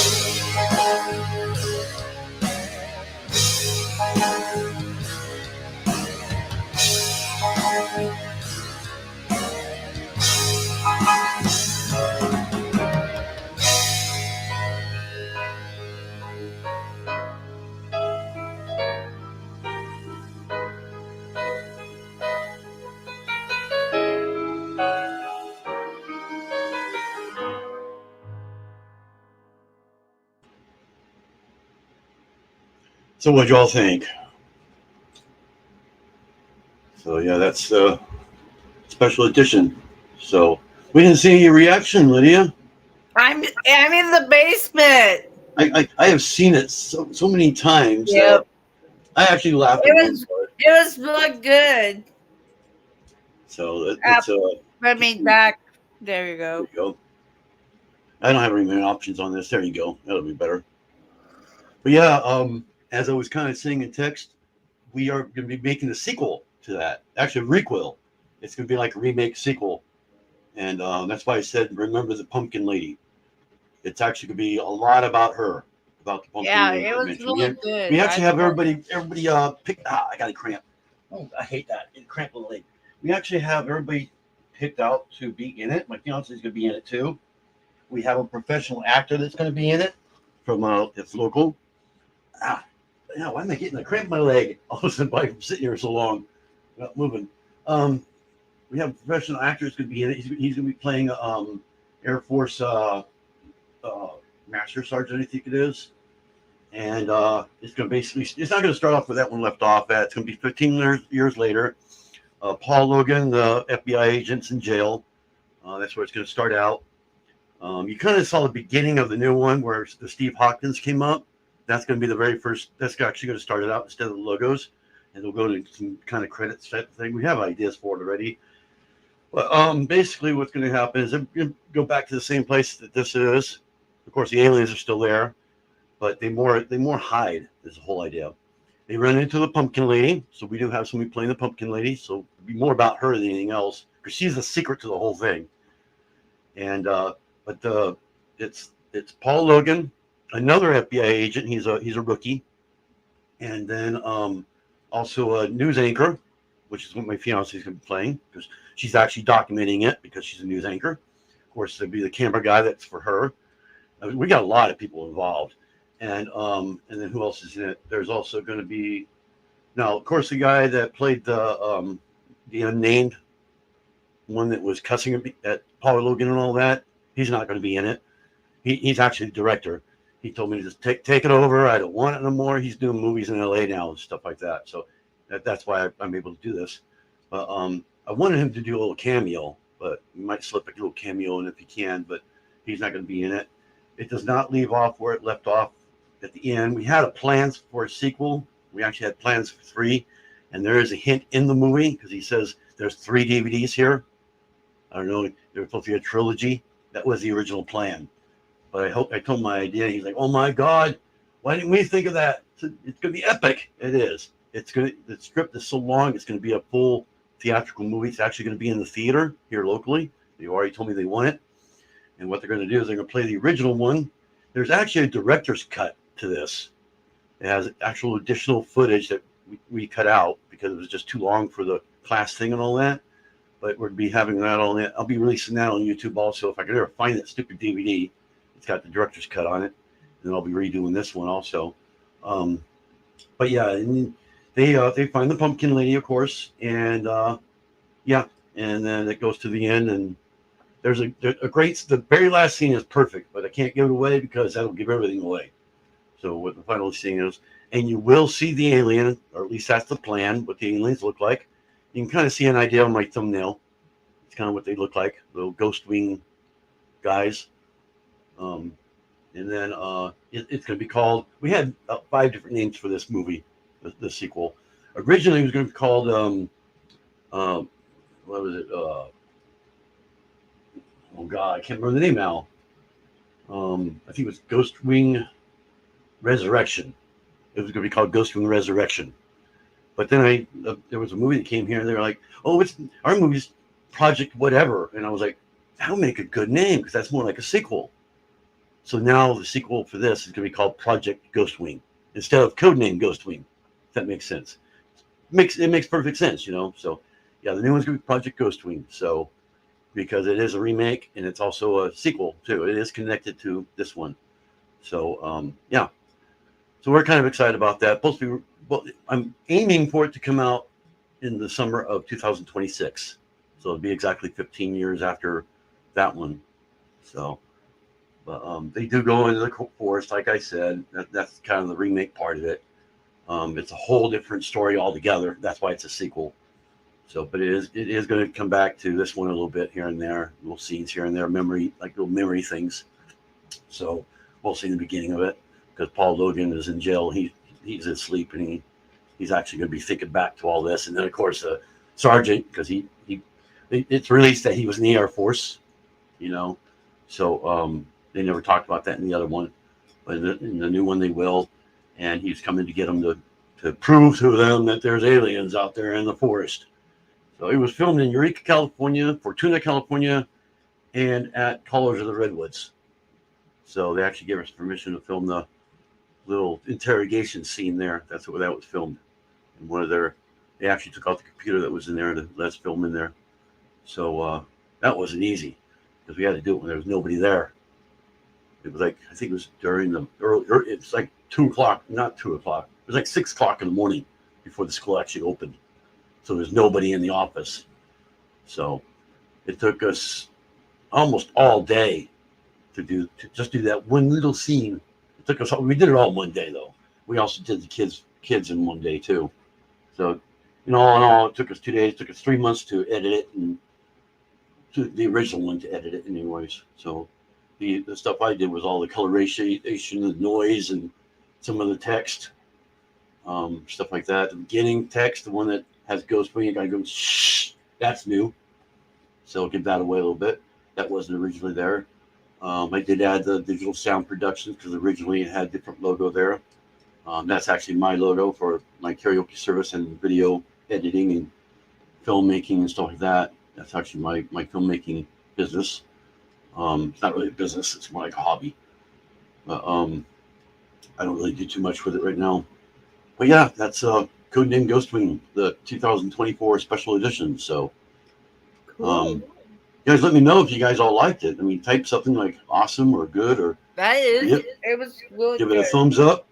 So what'd y'all think? So yeah, that's special edition. So we didn't see any reaction, Lydia. I'm in the basement. I have seen it so many times. Yep. I actually laughed. It was look good. So it's Let me back. There you go. There you go. I don't have any many options on this. There you go. That'll be better. But yeah, as I was kind of saying in text, we are going to be making a sequel to that. Actually, a requel. It's going to be like a remake sequel. And that's why I said, remember the Pumpkin Lady. It's actually going to be a lot about her, about the Pumpkin Lady. Yeah, it was really good. We actually have everybody pick. I got a cramp. Oh, I hate that. It cramped the leg. We actually have everybody picked out to be in it. My fiance is going to be in it too. We have a professional actor that's going to be in it from it's local. Yeah, why am I getting a cramp in my leg? All of a sudden, by sitting here so long, not moving. we have professional actors going to be in it. He's going to be playing Air Force Master Sergeant, I think it is. And it's going to basically, it's not going to start off where that one left off at. It's going to be 15 years later. Paul Logan, the FBI agent's in jail. That's where it's going to start out. You kind of saw the beginning of the new one where the Steve Hawkins came up. That's going to be the very first. That's actually going to start it out instead of the logos, and they'll go to some kind of credits type thing. We have ideas for it already. But basically, what's going to happen is they're go back to the same place that this is. Of course, the aliens are still there, but they more hide. Is the whole idea. They run into the Pumpkin Lady, so we do have somebody playing the Pumpkin Lady. So it'll be more about her than anything else, because she's the secret to the whole thing. And but it's Paul Logan, another FBI agent. He's a rookie, and then also a news anchor, which is what my fiance is going to be playing, because she's actually documenting it because she's a news anchor. Of course, there'll be the camera guy that's for her. We got a lot of people involved, and then who else is in it? There's also going to be now, of course, the guy that played the unnamed one that was cussing at Paul Logan and all that. He's not going to be in it. He's actually the director. He told me to just take it over. I don't want it no more. He's doing movies in LA now and stuff like that. So that's why I'm able to do this. But I wanted him to do a little cameo, but we might slip a little cameo in if he can, but he's not going to be in it. It does not leave off where it left off at the end. We had plans for a sequel. We actually had plans for 3, and there is a hint in the movie because he says there's 3 DVDs here. I don't know. There was supposed to be a trilogy. That was the original plan. But I told my idea. He's like, "Oh my God, why didn't we think of that? It's going to be epic." It is. The script is so long. It's going to be a full theatrical movie. It's actually going to be in the theater here locally. They already told me they want it. And what they're going to do is they're going to play the original one. There's actually a director's cut to this. It has actual additional footage that we cut out because it was just too long for the class thing and all that. But we'll be having that on it. I'll be releasing that on YouTube also. If I could ever find that stupid DVD, it's got the director's cut on it. And I'll be redoing this one also. But yeah, and they find the Pumpkin Lady, of course, and yeah, and then it goes to the end, and there's a great. The very last scene is perfect, but I can't give it away because that'll give everything away. So what the final scene is, and you will see the alien, or at least that's the plan. What the aliens look like. You can kind of see an idea on my thumbnail. It's kind of what they look like, little Ghostwing guys. And then it's going to be called. We had 5 different names for this movie, the sequel. Originally, it was going to be called. What was it? Oh God, I can't remember the name now. I think it was Ghostwing Resurrection. It was going to be called Ghostwing Resurrection. But then there was a movie that came here, and they were like, "Oh, it's our movie's Project whatever," and I was like, "That'll make a good name because that's more like a sequel." So now the sequel for this is going to be called Project Ghostwing instead of Codename Ghostwing. If that makes sense. It makes perfect sense, you know. So yeah, the new one's going to be Project Ghostwing. So because it is a remake and it's also a sequel too. It is connected to this one. So yeah. So we're kind of excited about that. Well, I'm aiming for it to come out in the summer of 2026. So it'll be exactly 15 years after that one. So, but they do go into the forest, like I said. That's kind of the remake part of it. It's a whole different story altogether. That's why it's a sequel. So, but it is going to come back to this one a little bit here and there, little scenes here and there, little memory things. So we'll see the beginning of it because Paul Logan is in jail. He's asleep and he's actually going to be thinking back to all this. And then of course, Sergeant, because it's released that he was in the Air Force, you know. So they never talked about that in the other one, but in the new one they will. And he's coming to get them to prove to them that there's aliens out there in the forest. So it was filmed in Eureka, California, Fortuna, California, and at Colors of the Redwoods. So they actually gave us permission to film the little interrogation scene there. That's where that was filmed. And they actually took out the computer that was in there to let us film in there. So that wasn't easy because we had to do it when there was nobody there. It was like, I think it was during the early, it's like 2 o'clock, not 2 o'clock. It was like 6 o'clock in the morning before the school actually opened. So there's nobody in the office. So it took us almost all day to just do that one little scene. It took us. We did it all in one day though. We also did the kids in one day too. So, all in all, it took us 2 days. It took us 3 months to edit it, and to the original one to edit it, anyways. So, the stuff I did was all the coloration, the noise, and some of the text, stuff like that. The beginning text, the one that has Ghostwing, I go shh. That's new. So I'll give that away a little bit. That wasn't originally there. I did add the digital sound productions because originally it had a different logo there. That's actually my logo for my karaoke service and video editing and filmmaking and stuff like that. That's actually my filmmaking business. It's not really a business, it's more like a hobby. I don't really do too much with it right now. But yeah, that's Codename Ghostwing, the 2024 special edition. So, you guys let me know if you guys all liked it. I mean, type something like awesome or good or That is. Yep. It was really give good. it a thumbs up.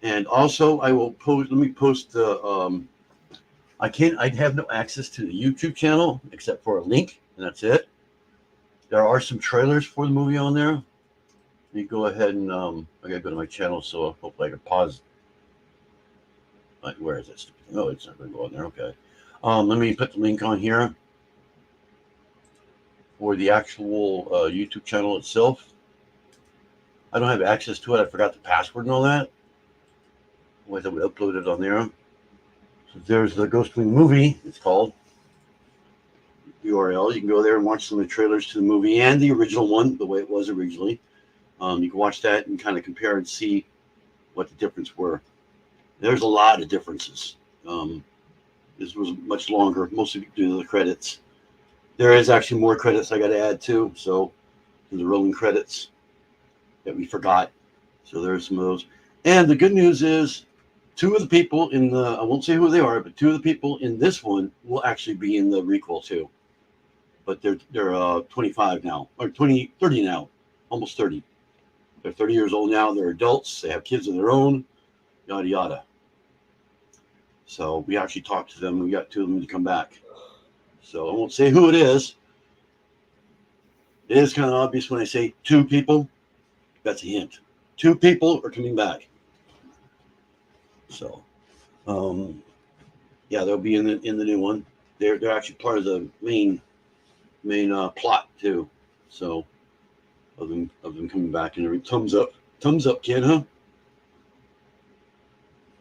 And also, I will post. Let me post the. I have no access to the YouTube channel except for a link, and that's it. There are some trailers for the movie on there. You go ahead and I gotta go to my channel, so hopefully I can pause. Where is it? Oh, it's not going to go on there. Okay. Let me put the link on here for the actual YouTube channel itself. I don't have access to it. I forgot the password and all that. Otherwise, I would upload it on there. So there's the Ghostwing movie. It's called URL. You can go there and watch some of the trailers to the movie and the original one, the way it was originally. You can watch that and kind of compare and see what the difference were. There's a lot of differences. This was much longer, mostly due to the credits. There is actually more credits I got to add too. So the rolling credits that we forgot. So there's some of those. And the good news is, two of the people in the, I won't say who they are, but two of the people in this one will actually be in the requel too. But they're 25 now, or 30 now, almost 30. They're 30 years old now. They're adults. They have kids of their own, yada, yada. So we actually talked to them. We got two of them to come back. So I won't say who it is. It is kind of obvious when I say two people. That's a hint. Two people are coming back. So, yeah, they'll be in the new one. They're actually part of the main plot too. So, of them coming back and every thumbs up, kid, huh?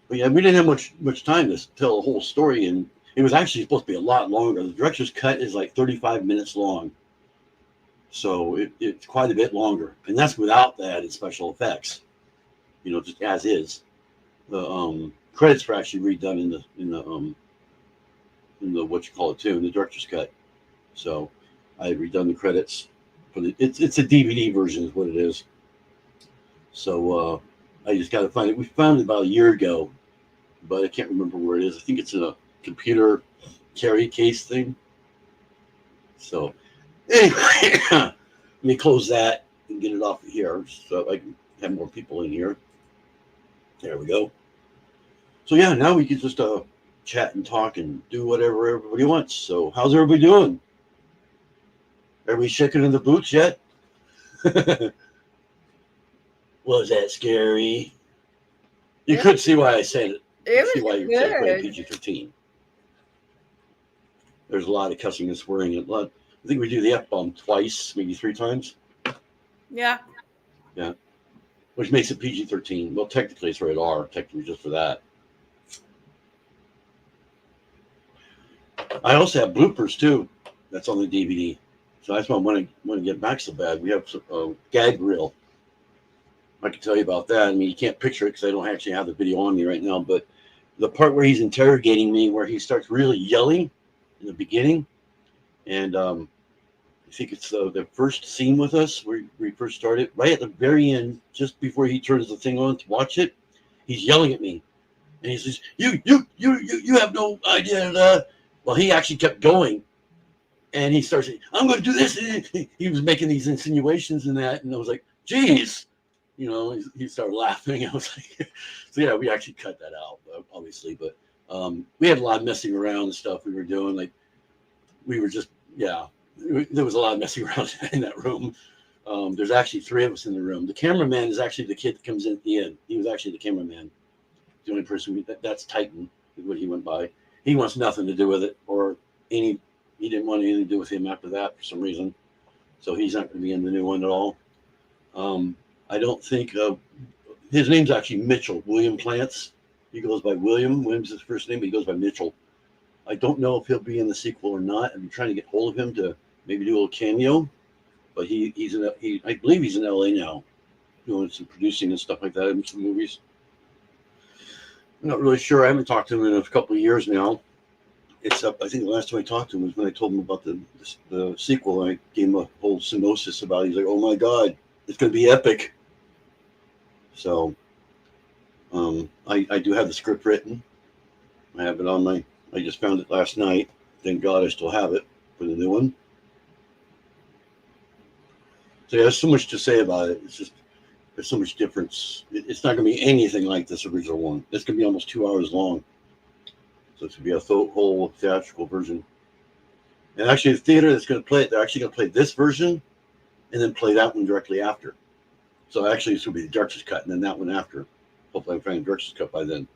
But yeah, we didn't have much time to tell the whole story, and it was actually supposed to be a lot longer. The director's cut is like 35 minutes long, so it's quite a bit longer, and that's without the added special effects. Just as is. The credits were actually redone in the what you call it too, in the director's cut. So I had redone the credits. It's a DVD version, is what it is. So I just got to find it. We found it about a year ago, but I can't remember where it is. I think it's in a computer carry case thing. So anyway, let me close that and get it off of here so I can have more people in here. There we go. So yeah, now we can just chat and talk and do whatever everybody wants. So how's everybody doing? Everybody shaking in the boots yet? Was that scary? You could see why I said it. It See why was you said good. PG-13. There's a lot of cussing and swearing. I think we do the F-bomb twice, maybe 3 times. Yeah. Yeah. Which makes it PG-13. Well, technically it's rated R, technically just for that. I also have bloopers too. That's on the DVD. So that's why I want to get back so bad. We have a gag reel. I can tell you about that. I mean, you can't picture it because I don't actually have the video on me right now. But the part where he's interrogating me, where he starts really yelling in the beginning, and I think it's the first scene with us where we first started. Right at the very end, just before he turns the thing on to watch it, he's yelling at me, and he says, "You have no idea." Well, he actually kept going. And he starts saying, "I'm going to do this." He was making these insinuations and that. And I was like, geez. He started laughing. I was like, so yeah, we actually cut that out, obviously. But we had a lot of messing around and stuff we were doing. Like we were just, there was a lot of messing around in that room. There's actually 3 of us in the room. The cameraman is actually the kid that comes in at the end. He was actually the cameraman. The only person that's Titan is what he went by. He wants nothing to do with it, or he didn't want anything to do with him after that for some reason. So he's not going to be in the new one at all. I don't think his name's actually Mitchell, William Plants. He goes by William. William's his first name, but he goes by Mitchell. I don't know if he'll be in the sequel or not. I've been trying to get hold of him to maybe do a little cameo, but I believe he's in LA now, doing some producing and stuff like that in some movies. I'm not really sure. I haven't talked to him in a couple of years now. Except I think the last time I talked to him was when I told him about the sequel. I gave him a whole synopsis about it. He's like, "Oh my God, it's going to be epic." So I do have the script written. I have it on I just found it last night. Thank God I still have it for the new one. So yeah, there's so much to say about it. It's just, there's so much difference. It's not going to be anything like this original one. It's going to be almost 2 hours long. So it's going to be a whole theatrical version. And actually the theater that's going to play it, they're actually going to play this version and then play that one directly after. So actually it's going to be the director's cut and then that one after. Hopefully I'm finding the director's cut by then.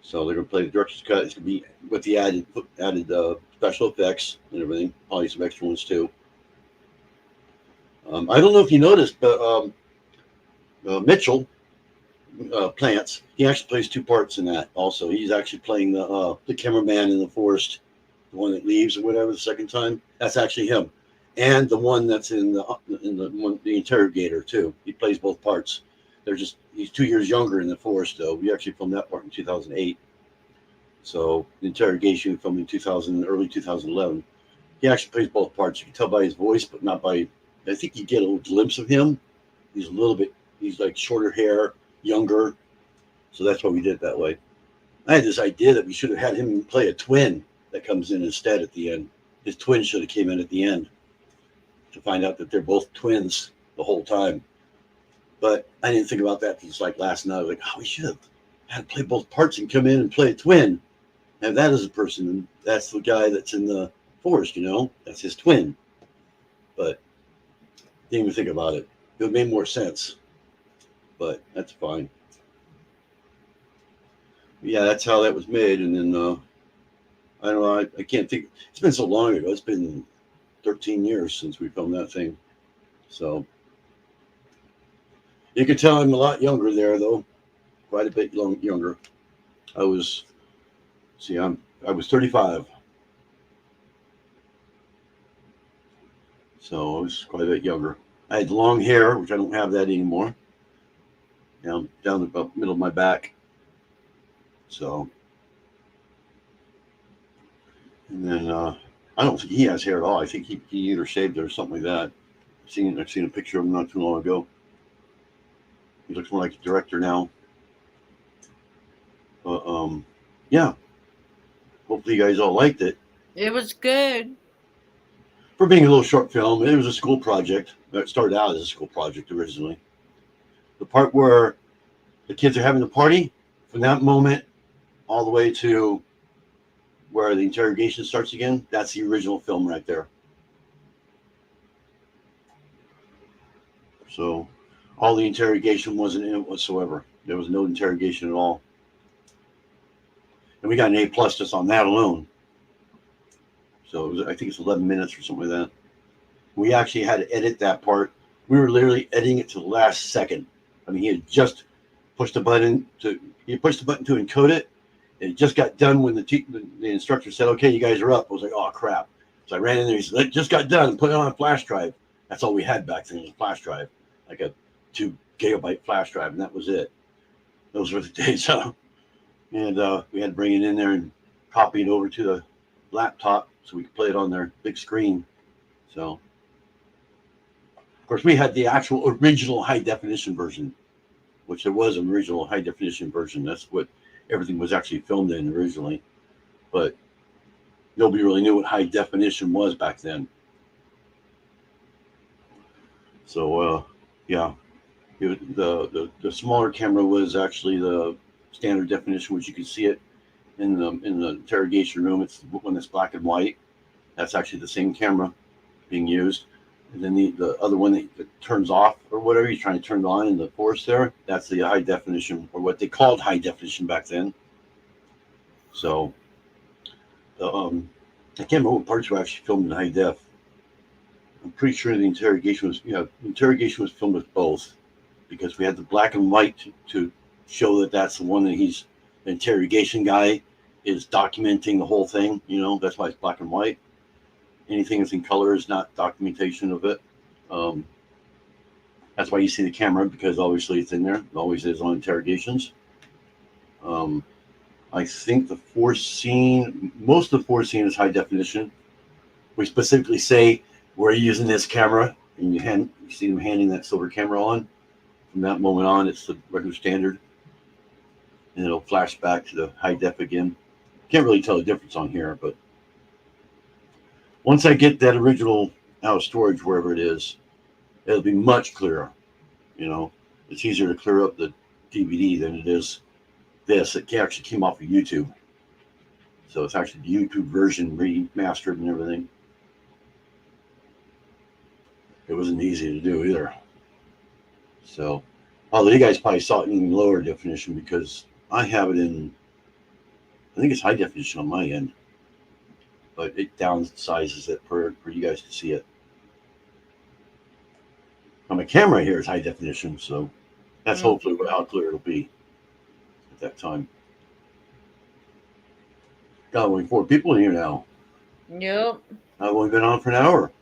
So they're going to play the director's cut. It's going to be with the added special effects and everything. Probably some extra ones too. I don't know if you noticed, but Mitchell Plants, he actually plays 2 parts in that also. He's actually playing the cameraman in the forest, the one that leaves or whatever the second time. That's actually him. And the one that's in the interrogator too. He plays both parts. He's 2 years younger in the forest though. We actually filmed that part in 2008. So the interrogation we filmed in early 2011. He actually plays both parts. You can tell by his voice, but not by. I think you get a little glimpse of him. He's like shorter hair, younger. So that's why we did it that way. I had this idea that we should have had him play a twin that comes in instead at the end. His twin should have came in at the end to find out that they're both twins the whole time. But I didn't think about that until like last night. I was like, we should have had to play both parts and come in and play a twin. Have that as a person. And that's the guy that's in the forest, That's his twin. But didn't even think about it. It would make more sense. But that's fine. Yeah, that's how that was made. And then I don't know. I can't think. It's been so long ago. It's been 13 years since we filmed that thing. So you can tell I'm a lot younger there, though. Quite a bit younger. I was 35. So I was quite a bit younger. I had long hair, which I don't have that anymore. Down the middle of my back. So, and then I don't think he has hair at all. I think he either shaved it or something like that. I've seen a picture of him not too long ago. He looks more like a director now. But yeah. Hopefully you guys all liked it. It was good. For being a little short film, it was a school project. It started out as a school project originally. The part where the kids are having a party, from that moment all the way to where the interrogation starts again, that's the original film right there. So all the interrogation wasn't in it whatsoever. There was no interrogation at all. And we got an A+ just on that alone. So I think it's 11 minutes or something like that. We actually had to edit that part. We were literally editing it to the last second. I mean, he had just pushed the button to encode it. And it just got done when the instructor said, "Okay, you guys are up." I was like, "Oh crap!" So I ran in there. He said, "It just got done. Put it on a flash drive." That's all we had back then, was a flash drive, like a 2 gigabyte flash drive, and that was it. Those were the days. And we had to bring it in there and copy it over to the laptop so we could play it on their big screen. So, of course, we had the actual original high definition version, which there was an original high definition version. That's what everything was actually filmed in originally. But nobody really knew what high definition was back then. So, yeah, the smaller camera was actually the standard definition, which you can see it in the interrogation room. It's the one that's black and white. That's actually the same camera being used. And then the other one that turns off or whatever, you're trying to turn it on in the forest there, that's the high definition, or what they called high definition back then. So I can't remember what parts were actually filmed in high def. I'm pretty sure the interrogation was filmed with both, because we had the black and white to show that that's the one that the interrogation guy is documenting the whole thing. That's why it's black and white. Anything that's in color is not documentation of it. That's why you see the camera, because obviously it's in there. It always is on interrogations. I think most of the force scene is high definition. We specifically say we're using this camera, and you see them handing that silver camera on. From that moment on, it's the regular standard, and it'll flash back to the high def again. Can't really tell the difference on here, but once I get that original out of storage, wherever it is, it'll be much clearer. It's easier to clear up the DVD than it is this. It actually came off of YouTube. So it's actually the YouTube version remastered and everything. It wasn't easy to do either. So, although you guys probably saw it in lower definition, because I have it in, I think it's high definition on my end, but it downsizes it for you guys to see it. On my camera here is high definition, so that's hopefully how clear it'll be at that time. Got only 4 people in here now. Yep. I've only been on for an hour.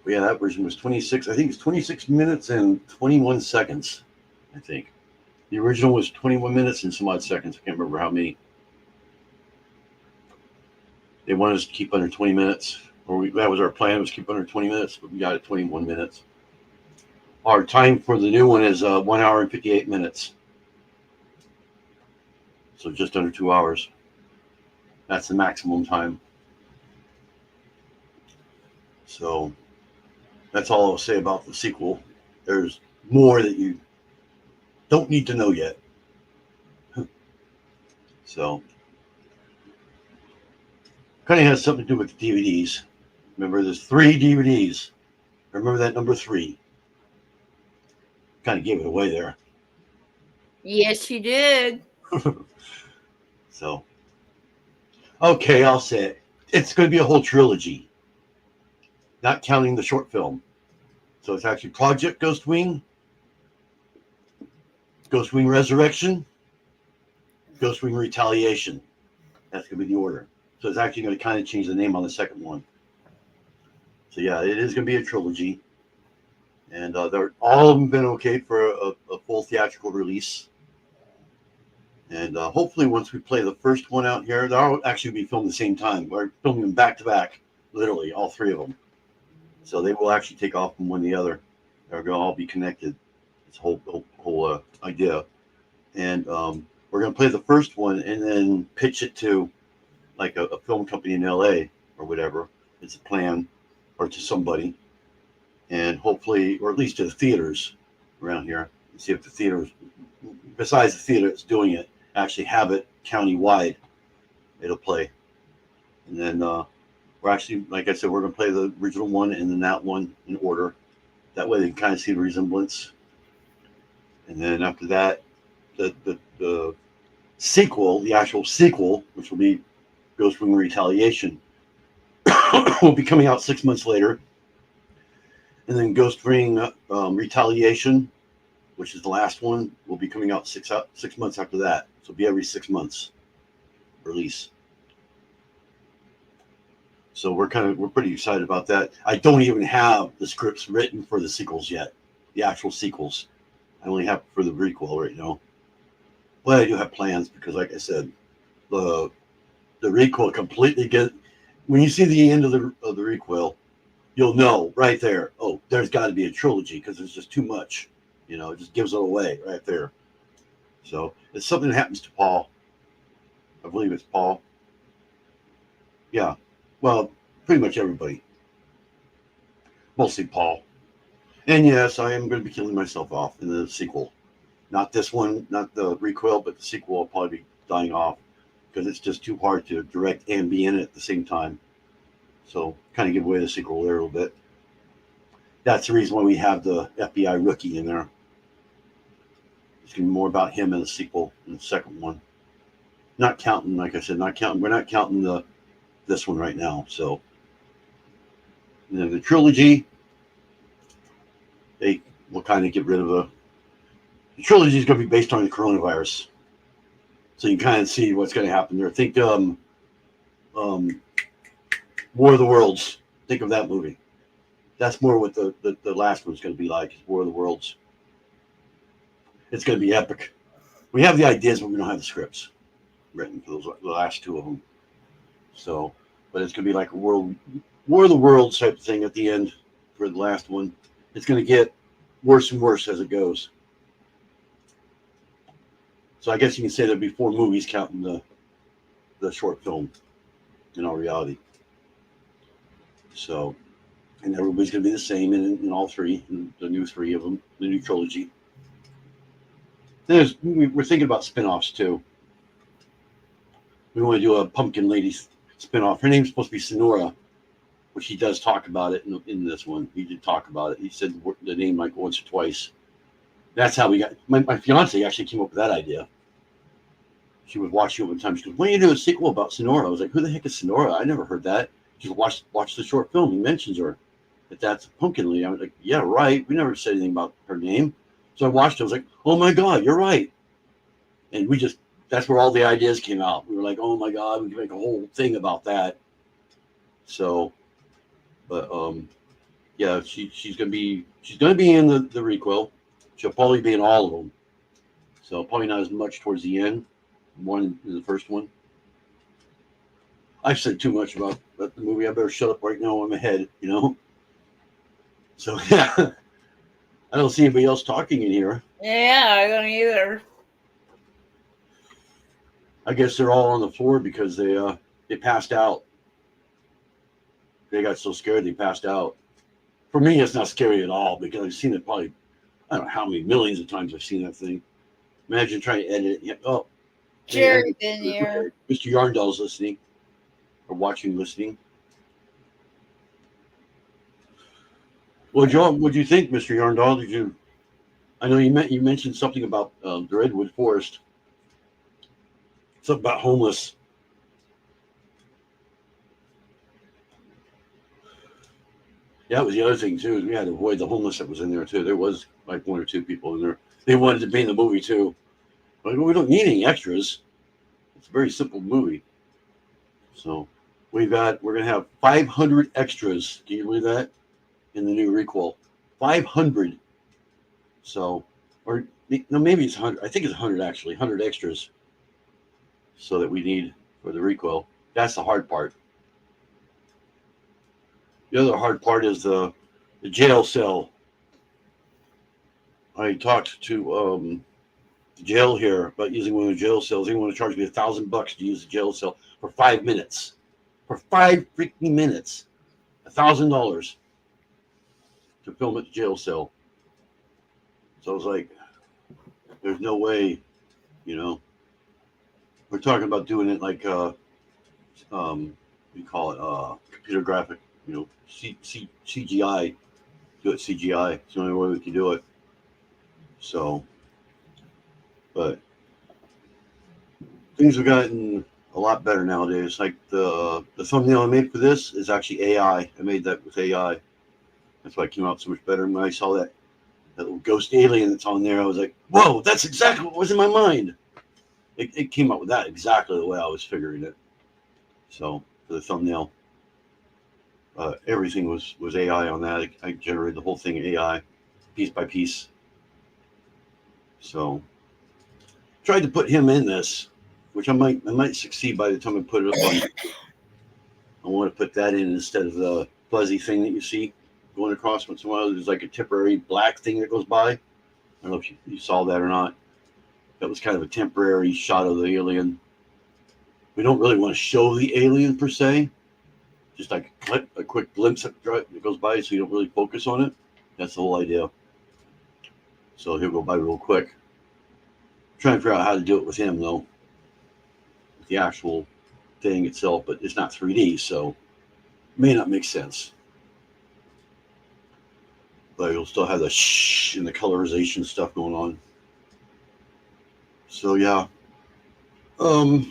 But yeah, that version was 26. I think it's 26 minutes and 21 seconds. I think the original was 21 minutes and some odd seconds. I can't remember how many. They wanted us to keep under 20 minutes, that was our plan, was keep under 20 minutes, but we got it 21 minutes. Our time for the new one is 1 hour and 58 minutes. So just under 2 hours. That's the maximum time. So that's all I'll say about the sequel. There's more that you don't need to know yet. So kind of has something to do with the DVDs. Remember, there's 3 DVDs. Remember that number 3. Kind of gave it away there. Yes, you did. So, okay, I'll say it. It's going to be a whole trilogy, not counting the short film. So it's actually Project Ghostwing, Ghostwing Resurrection, Ghostwing Retaliation. That's going to be the order. So it's actually going to kind of change the name on the second one. So yeah, it is going to be a trilogy. And they're all of them been okay for a full theatrical release. And hopefully once we play the first one out here, they'll actually be filmed at the same time. We're filming them back to back, literally, all 3 of them. So they will actually take off from one to the other. They're going to all be connected. It's a whole idea. And we're going to play the first one and then pitch it to like a film company in LA or whatever. It's a plan, or to somebody. And hopefully, or at least to the theaters around here, and see if the theaters, besides the theater that's doing it, actually have it county-wide. It'll play. And then we're actually, like I said, we're going to play the original one and then that one in order. That way they can kind of see the resemblance. And then after that, the sequel, the actual sequel, which will be Ghostwing Retaliation, will be coming out 6 months later. And then Ghostwing Retaliation, which is the last one, will be coming out 6 months after that. So it'll be every 6 months release. So we're pretty excited about that. I don't even have the scripts written for the sequels yet, the actual sequels. I only have for the prequel right now. But I do have plans because, like I said, the requel completely when you see the end of the requel, you'll know right there, oh, there's got to be a trilogy because there's just too much. It just gives it away right there. So it's something that happens to Paul. I believe it's Paul. Yeah. Well, pretty much everybody. Mostly Paul. And yes, I am going to be killing myself off in the sequel. Not this one, not the requel, but the sequel will probably be dying off. because it's just too hard to direct and be in it at the same time. So kind of give away the sequel there a little bit. That's the reason why we have the FBI rookie in there. It's going to be more about him in the sequel in the second one. Not counting, like I said, we're not counting this one right now. So the trilogy, they will kind of get rid of the trilogy is going to be based on the coronavirus. So you kind of see what's going to happen there. Think War of the Worlds. Think of that movie. That's more what the last one's going to be like, is War of the Worlds. It's going to be epic. We have the ideas, but we don't have the scripts written for the last two of them. So, but it's going to be like a War of the Worlds type of thing at the end for the last one. It's going to get worse and worse as it goes. So I guess you can say there'll be 4 movies counting the short film in all reality. So, and everybody's going to be the same in all 3, in the new 3 of them, the new trilogy. We're thinking about spin-offs too. We want to do a Pumpkin Lady spin-off. Her name's supposed to be Sonora, which he does talk about it in this one. He did talk about it. He said the name like once or twice. That's how we got. My fiance actually came up with that idea. She was watching it one time. She goes, "When are you doing a sequel about Sonora?" I was like, "Who the heck is Sonora? I never heard that." She goes, "Watch the short film. He mentions her. That's Pumpkin Lady." I was like, "Yeah, right. We never said anything about her name." So I watched it. I was like, "Oh my God, you're right." And that's where all the ideas came out. We were like, "Oh my God, we can make a whole thing about that." So, but yeah, she's gonna be in the requel. She'll probably be in all of them. So probably not as much towards the end. One in the first one. I've said too much about the movie. I better shut up right now on my head, you know. So yeah, I don't see anybody else talking in here. Yeah, I don't either. I guess they're all on the floor because they passed out. They got so scared they passed out. For me, it's not scary at all because I've seen it probably, I don't know how many millions of times I've seen that thing. Imagine trying to edit it. Oh, Jerry's in here. Mr. Yarndell's listening or listening. Well, John, what do you think, Mr. Yarndell? I know you mentioned something about the Redwood Forest. Something about homeless. Yeah, it was the other thing too. We had to avoid the homeless that was in there too. There was like 1 or 2 people in there. They wanted to be in the movie too. But we don't need any extras. It's a very simple movie. So we're gonna have 500 extras. Can you believe that? In the new requel, 500. So, or no, maybe it's 100. I think it's 100 actually. 100 extras. So that we need for the requel. That's the hard part. The other hard part is the jail cell. I talked to the jail here about using one of the jail cells. They want to charge me $1,000 to use the jail cell for 5 minutes. For 5 freaking minutes, $1,000 to film at the jail cell. So I was like, "There's no way, you know." We're talking about doing it like we call it computer graphic, you know, CGI. Do it CGI. It's the only way we can do it. So, but things have gotten a lot better nowadays. Like the thumbnail I made for this is actually AI. I made that with AI. That's why it came out so much better. And when I saw that little ghost alien that's on there, I was like, "Whoa, that's exactly what was in my mind." It came up with that exactly the way I was figuring it. So for the thumbnail, everything was AI on that. I generated the whole thing AI, piece by piece. So tried to put him in this, which I might succeed by the time I put it up on. I want to put that in instead of the fuzzy thing that you see going across once in a while. There's like a temporary black thing that goes by. I don't know if you saw that or not. That was kind of a temporary shot of the alien. We don't really want to show the alien per se. Just like a quick glimpse that goes by so you don't really focus on it. That's the whole idea. So he'll go by real quick. I'm trying to figure out how to do it with him though. the actual thing itself, but it's not 3D, so it may not make sense. But you'll still have the shh and the colorization stuff going on. So yeah, I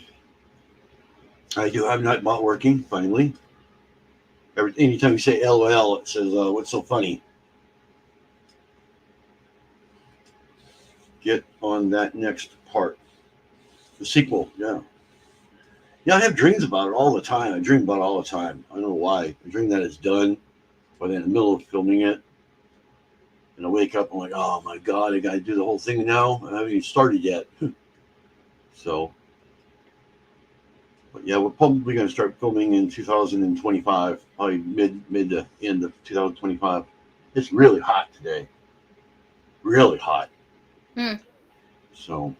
do have Nightbot working finally. Anytime you say LOL, it says, "What's so funny?" Get on that next part, the sequel. Yeah, yeah. I have dreams about it all the time. I dream about it all the time. I don't know why. I dream that it's done, but in the middle of filming it, and I wake up. I'm like, oh my god, I got to do the whole thing now. I haven't even started yet. So, but yeah, we're probably going to start filming in 2025, probably mid to end of 2025. It's really hot today. Really hot. So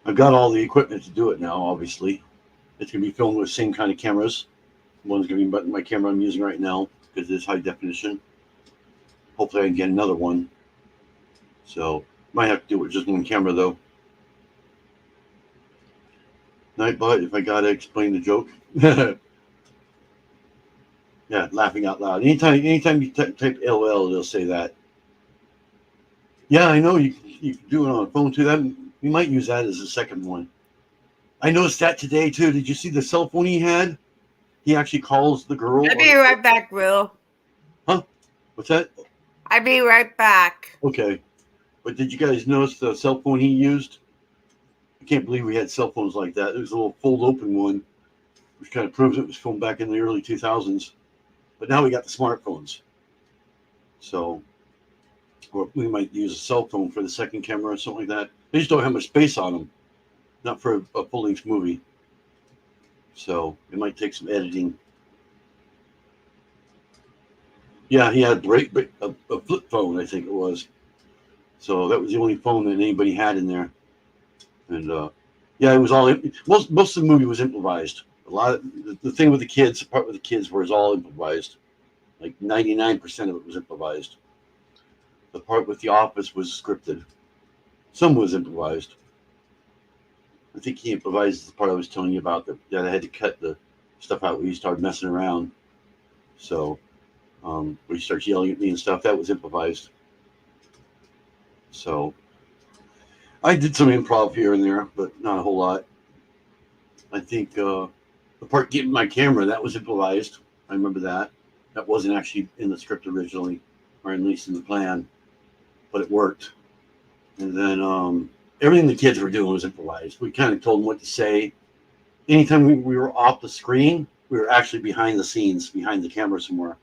I've got all the equipment to do it now. Obviously, it's going to be filmed with the same kind of cameras. One's going to be my camera I'm using right now because it's high definition. Hopefully, I can get another one. So might have to do it with just one camera though. Nightbot, if I gotta explain the joke. Yeah, laughing out loud. Anytime you type LOL, they'll say that. Yeah, I know you can do it on a phone too. That you might use that as a second one. I noticed that today too. Did you see the cell phone he had? He actually calls the girl. I'll be right back, Will. Huh? What's that? I'll be right back. Okay. But did you guys notice the cell phone he used? I can't believe we had cell phones like that. It was a little fold open one, which kind of proves it was filmed back in the early 2000s. But now we got the smartphones. So, or we might use a cell phone for the second camera or something like that. They just don't have much space on them. Not for a full-length movie. So, it might take some editing. Yeah, he had a flip phone, I think it was. So that was the only phone that anybody had in there. And yeah, it was all most of the movie was improvised. A lot of the thing with the kids, the part with the kids was all improvised. Like 99% of it was improvised. The part with the office was scripted. Some was improvised. I think he improvised the part I was telling you about that I had to cut the stuff out when he started messing around. So when he starts yelling at me and stuff, that was improvised. So I did some improv here and there, but not a whole lot. I think the part getting my camera, that was improvised. I remember that. That wasn't actually in the script originally, or at least in the plan, but it worked. And then everything the kids were doing was improvised. We kind of told them what to say. Anytime we were off the screen, we were actually behind the scenes, behind the camera somewhere.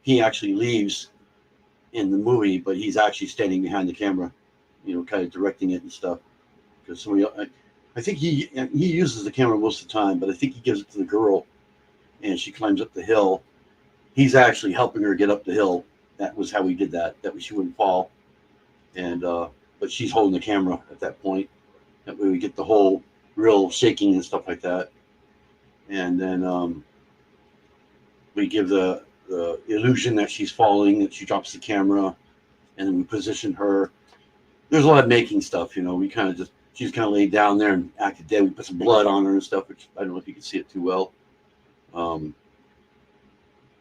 He actually leaves in the movie, but he's actually standing behind the camera, kind of directing it and stuff. Because somebody, I think he uses the camera most of the time, but I think he gives it to the girl, and she climbs up the hill. He's actually helping her get up the hill. That was how we did that. That way she wouldn't fall. And but she's holding the camera at that point. That way we get the whole real shaking and stuff like that. And then we give the illusion that she's falling, that she drops the camera, and then we position her. There's a lot of making stuff, we kind of she's kind of laid down there and acted dead. We put some blood on her and stuff, which I don't know if you can see it too well. And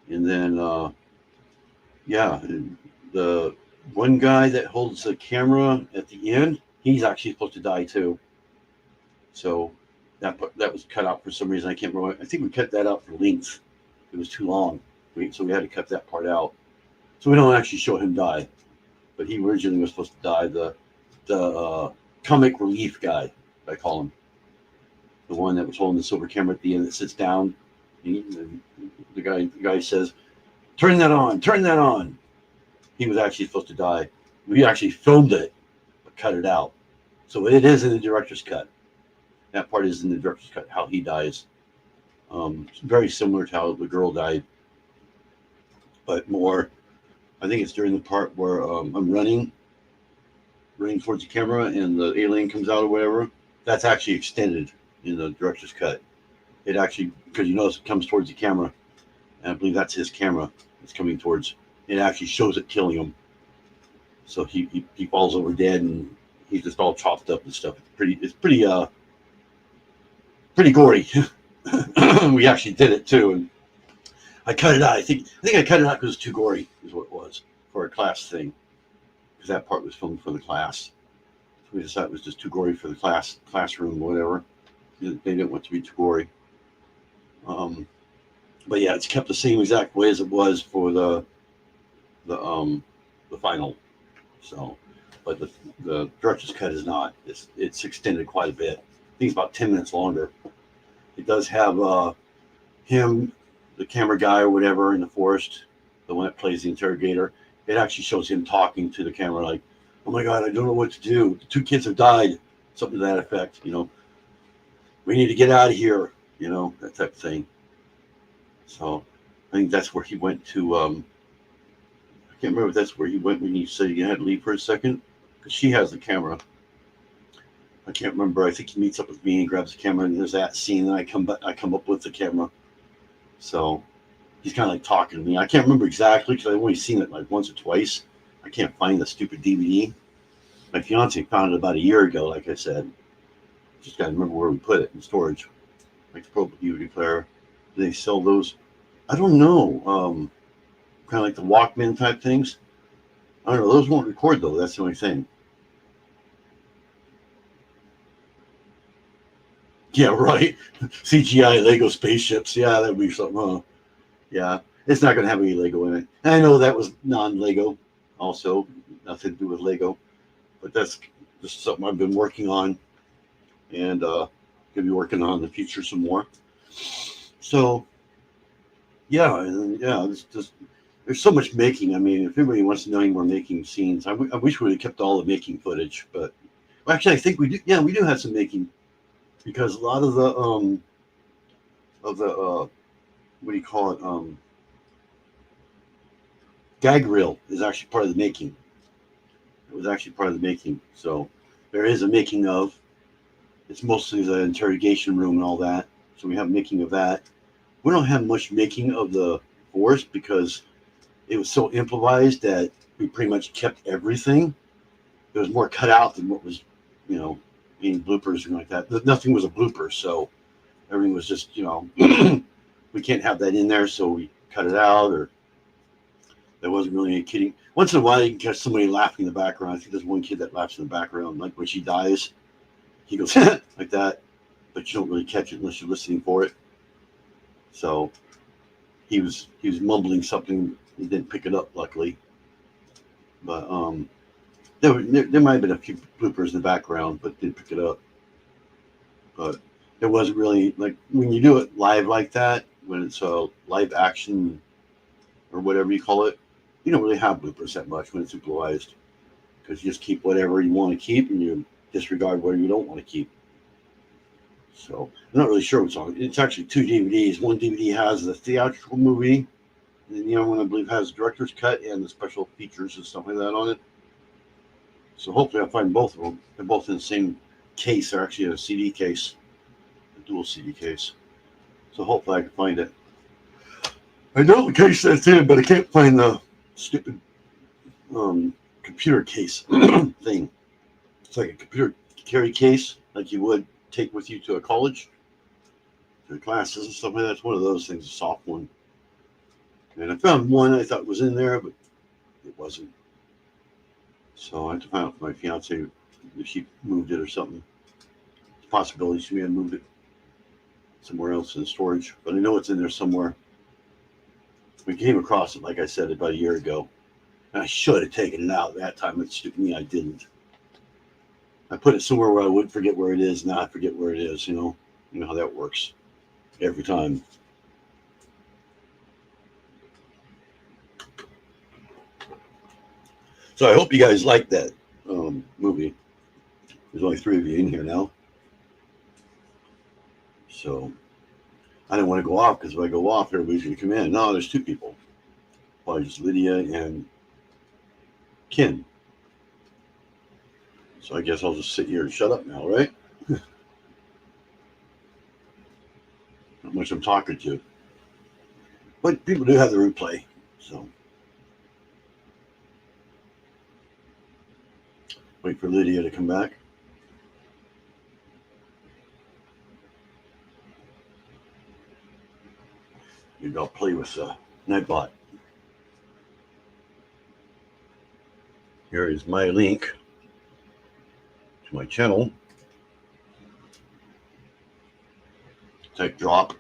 then, yeah, the one guy that holds the camera at the end, he's actually supposed to die too. So that was cut out for some reason. I can't remember. I think we cut that out for length. It was too long. So we had to cut that part out. So we don't actually show him die. But he originally was supposed to die. The comic relief guy, I call him. The one that was holding the silver camera at the end that sits down. And the guy says, turn that on. He was actually supposed to die. We actually filmed it, but cut it out. So it is in the director's cut. That part is in the director's cut, how he dies. It's very similar to how the girl died. But more, I think it's during the part where I'm running towards the camera and the alien comes out or whatever. That's actually extended in the director's cut. It actually, because you notice it comes towards the camera, and I believe that's his camera it's coming towards. It actually shows it killing him. So he falls over dead and he's just all chopped up and stuff. It's pretty pretty gory. We actually did it too, and I cut it out. I think I cut it out because it's too gory, is what it was for a class thing. Because that part was filmed for the class. So we decided it was just too gory for the classroom, or whatever. They didn't want to be too gory. But yeah, it's kept the same exact way as it was for the final. So, but the director's cut is not. It's extended quite a bit. I think it's about 10 minutes longer. It does have him, the camera guy or whatever in the forest, the one that plays the interrogator. It actually shows him talking to the camera like, "Oh my God, I don't know what to do. The 2 kids have died," something to that effect. We need to get out of here. That type of thing. So, I think that's where he went to. I can't remember if that's where he went when he said he had to leave for a second, because she has the camera. I can't remember. I think he meets up with me and grabs the camera, and there's that scene. And I come up with the camera. So he's kind of like talking to me. I can't remember exactly because I've only seen it like once or twice. I can't find the stupid DVD. My fiance found it about a year ago. Like I said, just got to remember where we put it in storage. Like the portable DVD player. Do they sell those? I don't know. Kind of like the Walkman type things. I don't know. Those won't record though. That's the only thing. Yeah, right. CGI Lego spaceships. Yeah, that'd be something. Huh? Yeah, it's not going to have any Lego in it. And I know that was non-Lego, also nothing to do with Lego, but that's just something I've been working on, and going to be working on in the future some more. So, yeah, and yeah, there's so much making. I mean, if anybody wants to know any more making scenes, I wish we would have kept all the making footage, but well, actually, I think we do. Yeah, we do have some making. Because a lot of the what do you call it, gag reel is actually part of the making. It was actually part of the making. So there is a making of. It's mostly the interrogation room and all that. So we have making of that. We don't have much making of the forest because it was so improvised that we pretty much kept everything. There was more cut out than what was, being bloopers and like that. Nothing was a blooper, so everything was just, we can't have that in there, so we cut it out, or there wasn't really any kidding. Once in a while, you can catch somebody laughing in the background. I think there's one kid that laughs in the background, like when she dies, he goes like that, but you don't really catch it unless you're listening for it. So he was mumbling something. He didn't pick it up, luckily. But there might have been a few bloopers in the background, but didn't pick it up. But there wasn't really, like, when you do it live like that, when it's a live action or whatever you call it, you don't really have bloopers that much when it's improvised, because you just keep whatever you want to keep and you disregard what you don't want to keep. So I'm not really sure what's on it. It's actually 2 DVDs. One DVD has the theatrical movie, and then the other one, I believe, has the director's cut and the special features and stuff like that on it. So hopefully I'll find both of them. They're both in the same case. They're actually in a CD case, a dual CD case. So hopefully I can find it. I know the case that's in, but I can't find the stupid computer case thing. It's like a computer carry case, like you would take with you to a college, to classes and stuff like that. It's one of those things, a soft one. And I found one I thought was in there, but it wasn't. So I have to find out from my fiance if she moved it or something. It's a possibility she may have moved it somewhere else in storage, but I know it's in there somewhere. We came across it, like I said, about a year ago. And I should have taken it out that time. It's stupid me, I didn't. I put it somewhere where I wouldn't forget where it is. Now I forget where it is, You know how that works every time. So I hope you guys like that movie. There's only 3 of you in here now. So I didn't want to go off, because if I go off, everybody's going to come in. No, there's 2 people. Probably just Lydia and Ken. So I guess I'll just sit here and shut up now, right? Not much I'm talking to. But people do have the replay. So wait for Lydia to come back. Maybe I'll play with Nightbot. Here is my link to my channel. Type drop.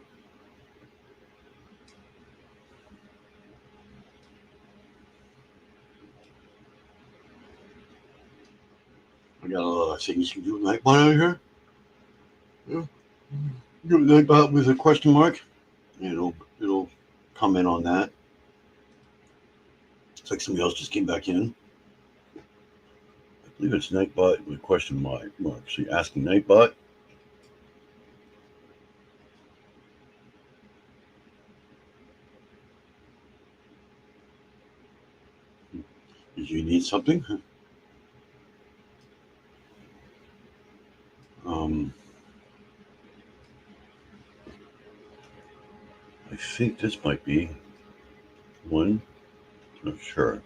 I got a lot of things you can do with Nightbot out here. Yeah. Do Nightbot with a question mark. It'll comment on that. It's like somebody else just came back in. I believe it's Nightbot with a question mark. So you're asking Nightbot. Did you need something? I think this might be one. Not sure.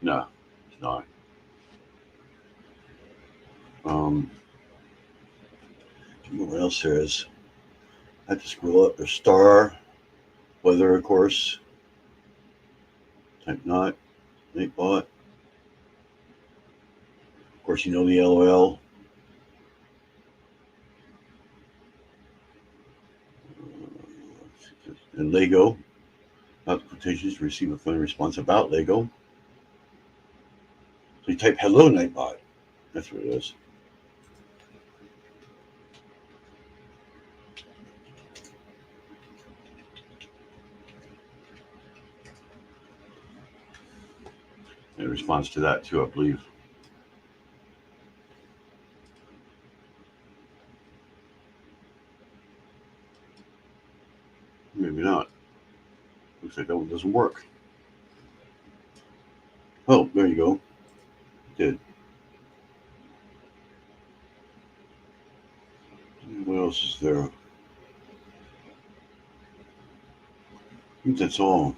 No, it's not. What else there is? I have to scroll up. There's star, weather, of course. Type not, Nightbot. Of course, you know the LOL. And Lego. Not quotations to receive a funny response about Lego. So you type hello Nightbot. That's what it is. And it responds to that too, I believe. Maybe not. Looks like that one doesn't work. Oh, there you go. It did. What else is there? I think that's all.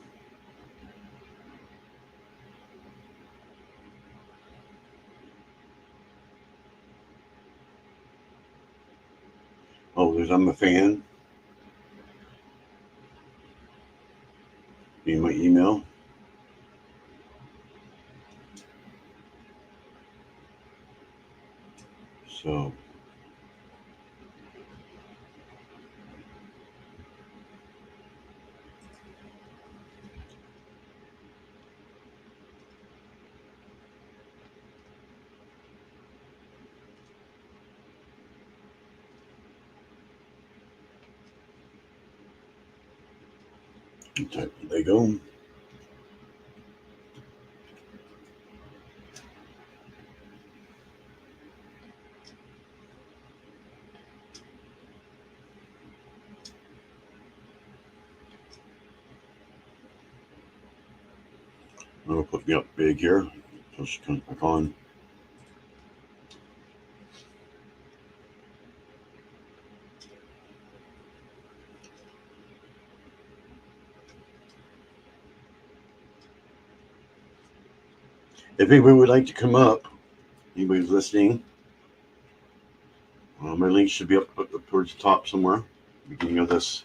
Oh, there's I'm a fan. Need my email. So type Lego. I'm gonna put me up big here. So she comes back on. If anybody would like to come up, anybody's listening, my link should be up towards the top somewhere, beginning of this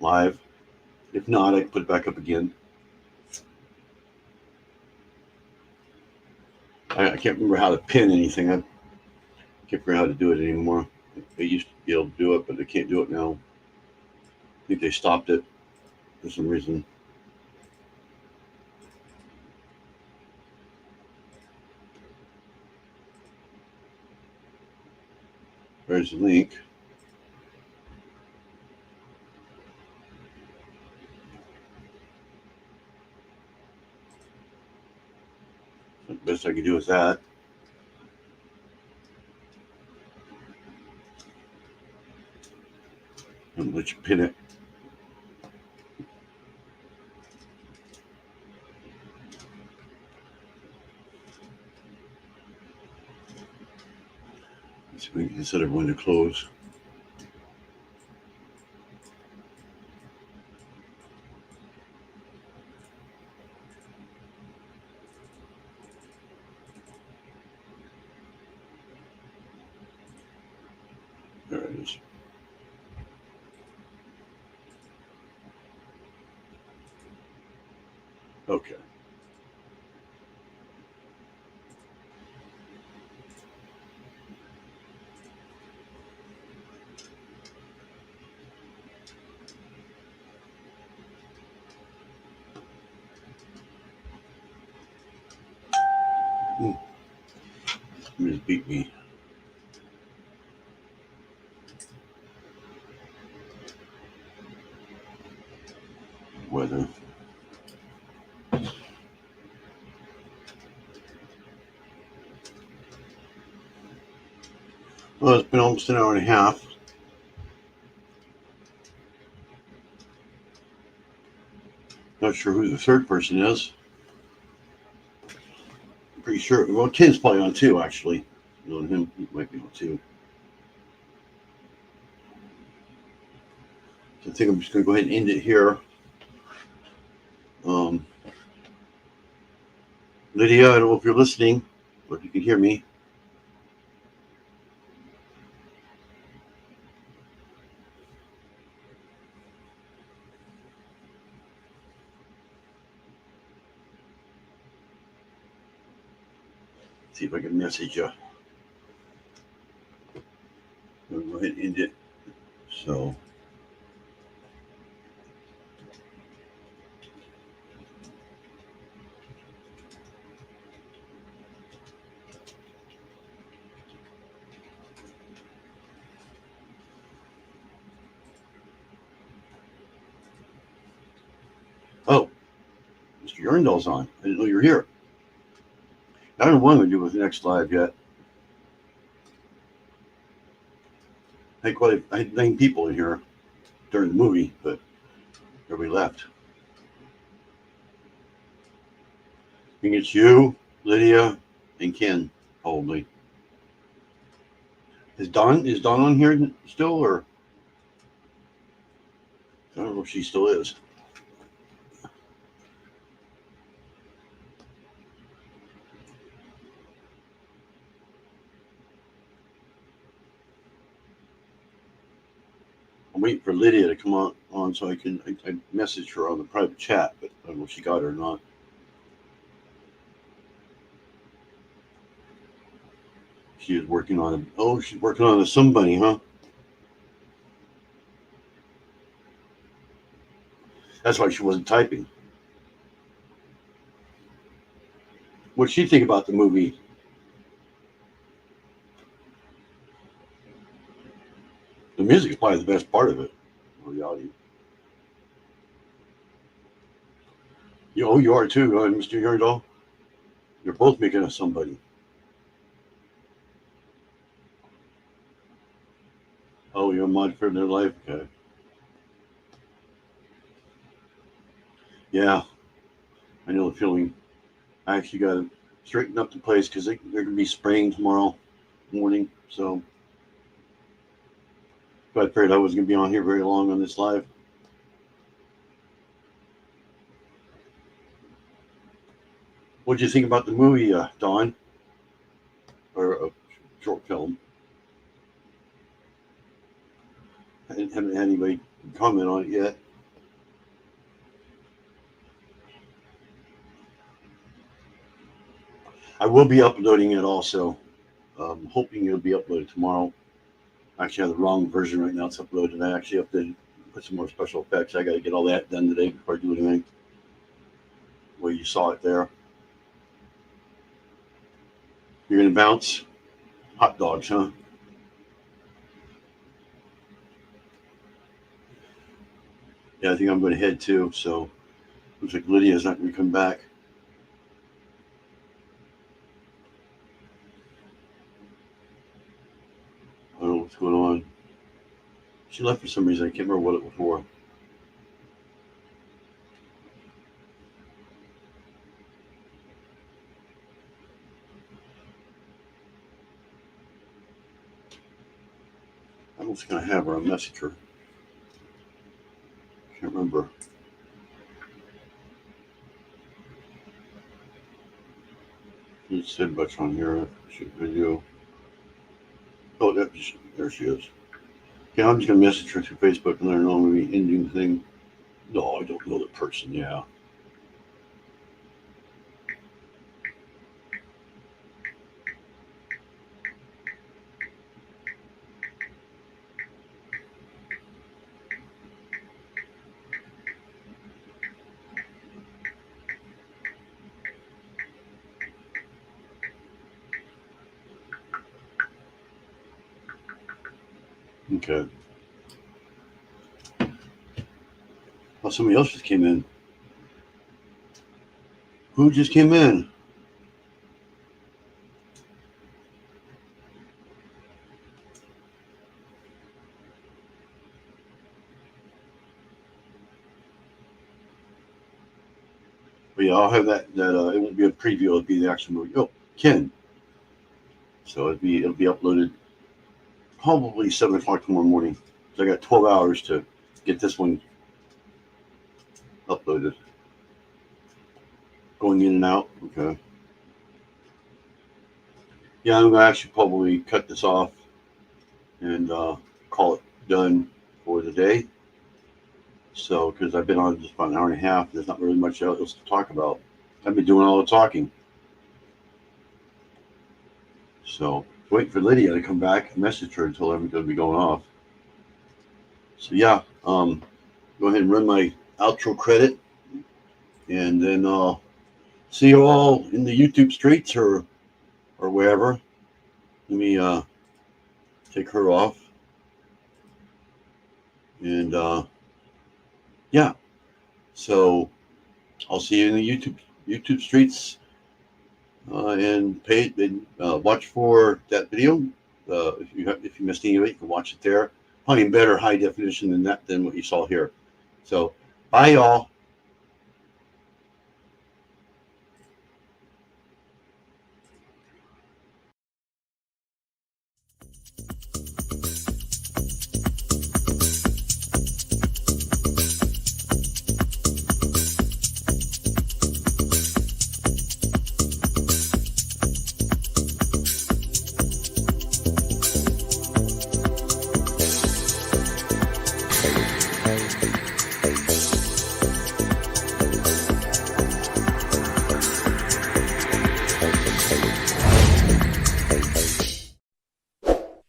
live. If not, I can put it back up again. I can't remember how to pin anything. I can't figure out how to do it anymore. They used to be able to do it, but they can't do it now. I think they stopped it for some reason. There's the link. The best I can do is that. And let you pin it. So we can consider when to close. it is. Okay. Just beat me. Weather. Well, it's been almost an hour and a half. Not sure who the third person is. I'm pretty sure. Well, Ken's probably on too, actually. Knowing him, he might be on too. So I think I'm just going to go ahead and end it here. Lydia, I don't know if you're listening, or if you can hear me. See if I can message you. I'll go ahead and end it. So. Oh, Mr. Urndall's on. I didn't know you were here. I don't know what I'm going to do with the next live yet. I had 9 people in here during the movie, but everybody left. I think it's you, Lydia, and Ken, probably. Is Dawn on here still, or I don't know if she still is. I'm waiting for Lydia to come on so I message her on the private chat, but I don't know if she got it or not. She is working on it. Oh, she's working on a somebody, huh? That's why she wasn't typing. What'd she think about the movie? The music is probably the best part of it. Or the audio. You are too, Mr. Yardall. You're both making us somebody. Oh, you're a mod for their life? Okay. Yeah, I know the feeling. I actually got to straighten up the place because they're going to be spraying tomorrow morning. So I figured I wasn't going to be on here very long on this live. What did you think about the movie, Dawn? Or a short film? I haven't had anybody comment on it yet. I will be uploading it also. Hoping it'll be uploaded tomorrow. I actually have the wrong version right now. It's uploaded. I actually have to put some more special effects. I got to get all that done today before I do anything. Well, you saw it there. You're going to bounce? Hot dogs, huh? Yeah, I think I'm going to head too. So looks like Lydia's not going to come back. I don't know what's going on. She left for some reason. I can't remember what it was for. I don't think I have her. I'll message her. Can't remember. You said much on here. Shoot video. Oh, there she is. Okay, I'm just gonna message her through Facebook and let her know I'm gonna be ending the thing. No, I don't know the person. Yeah. Okay. Oh, somebody else just came in. Who just came in? But yeah, I'll have that. It won't be a preview. It'll be the actual movie. Oh, Ken. So it'll be uploaded probably 7 o'clock tomorrow morning. So I got 12 hours to get this one uploaded. Going in and out. Okay. Yeah, I'm gonna actually probably cut this off and call it done for the day. So, because I've been on just about an hour and a half, there's not really much else to talk about. I've been doing all the talking. So, wait for Lydia to come back, message her, and tell her I'm going to be going off. So, yeah, go ahead and run my outro credit, and then I'll see you all in the YouTube streets or wherever. Let me take her off. And, yeah, so I'll see you in the YouTube streets. And pay and watch for that video. If you missed any of it, you can watch it there. Probably in better high definition than what you saw here. So, bye y'all.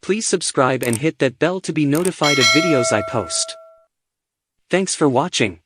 Please subscribe and hit that bell to be notified of videos I post. Thanks for watching.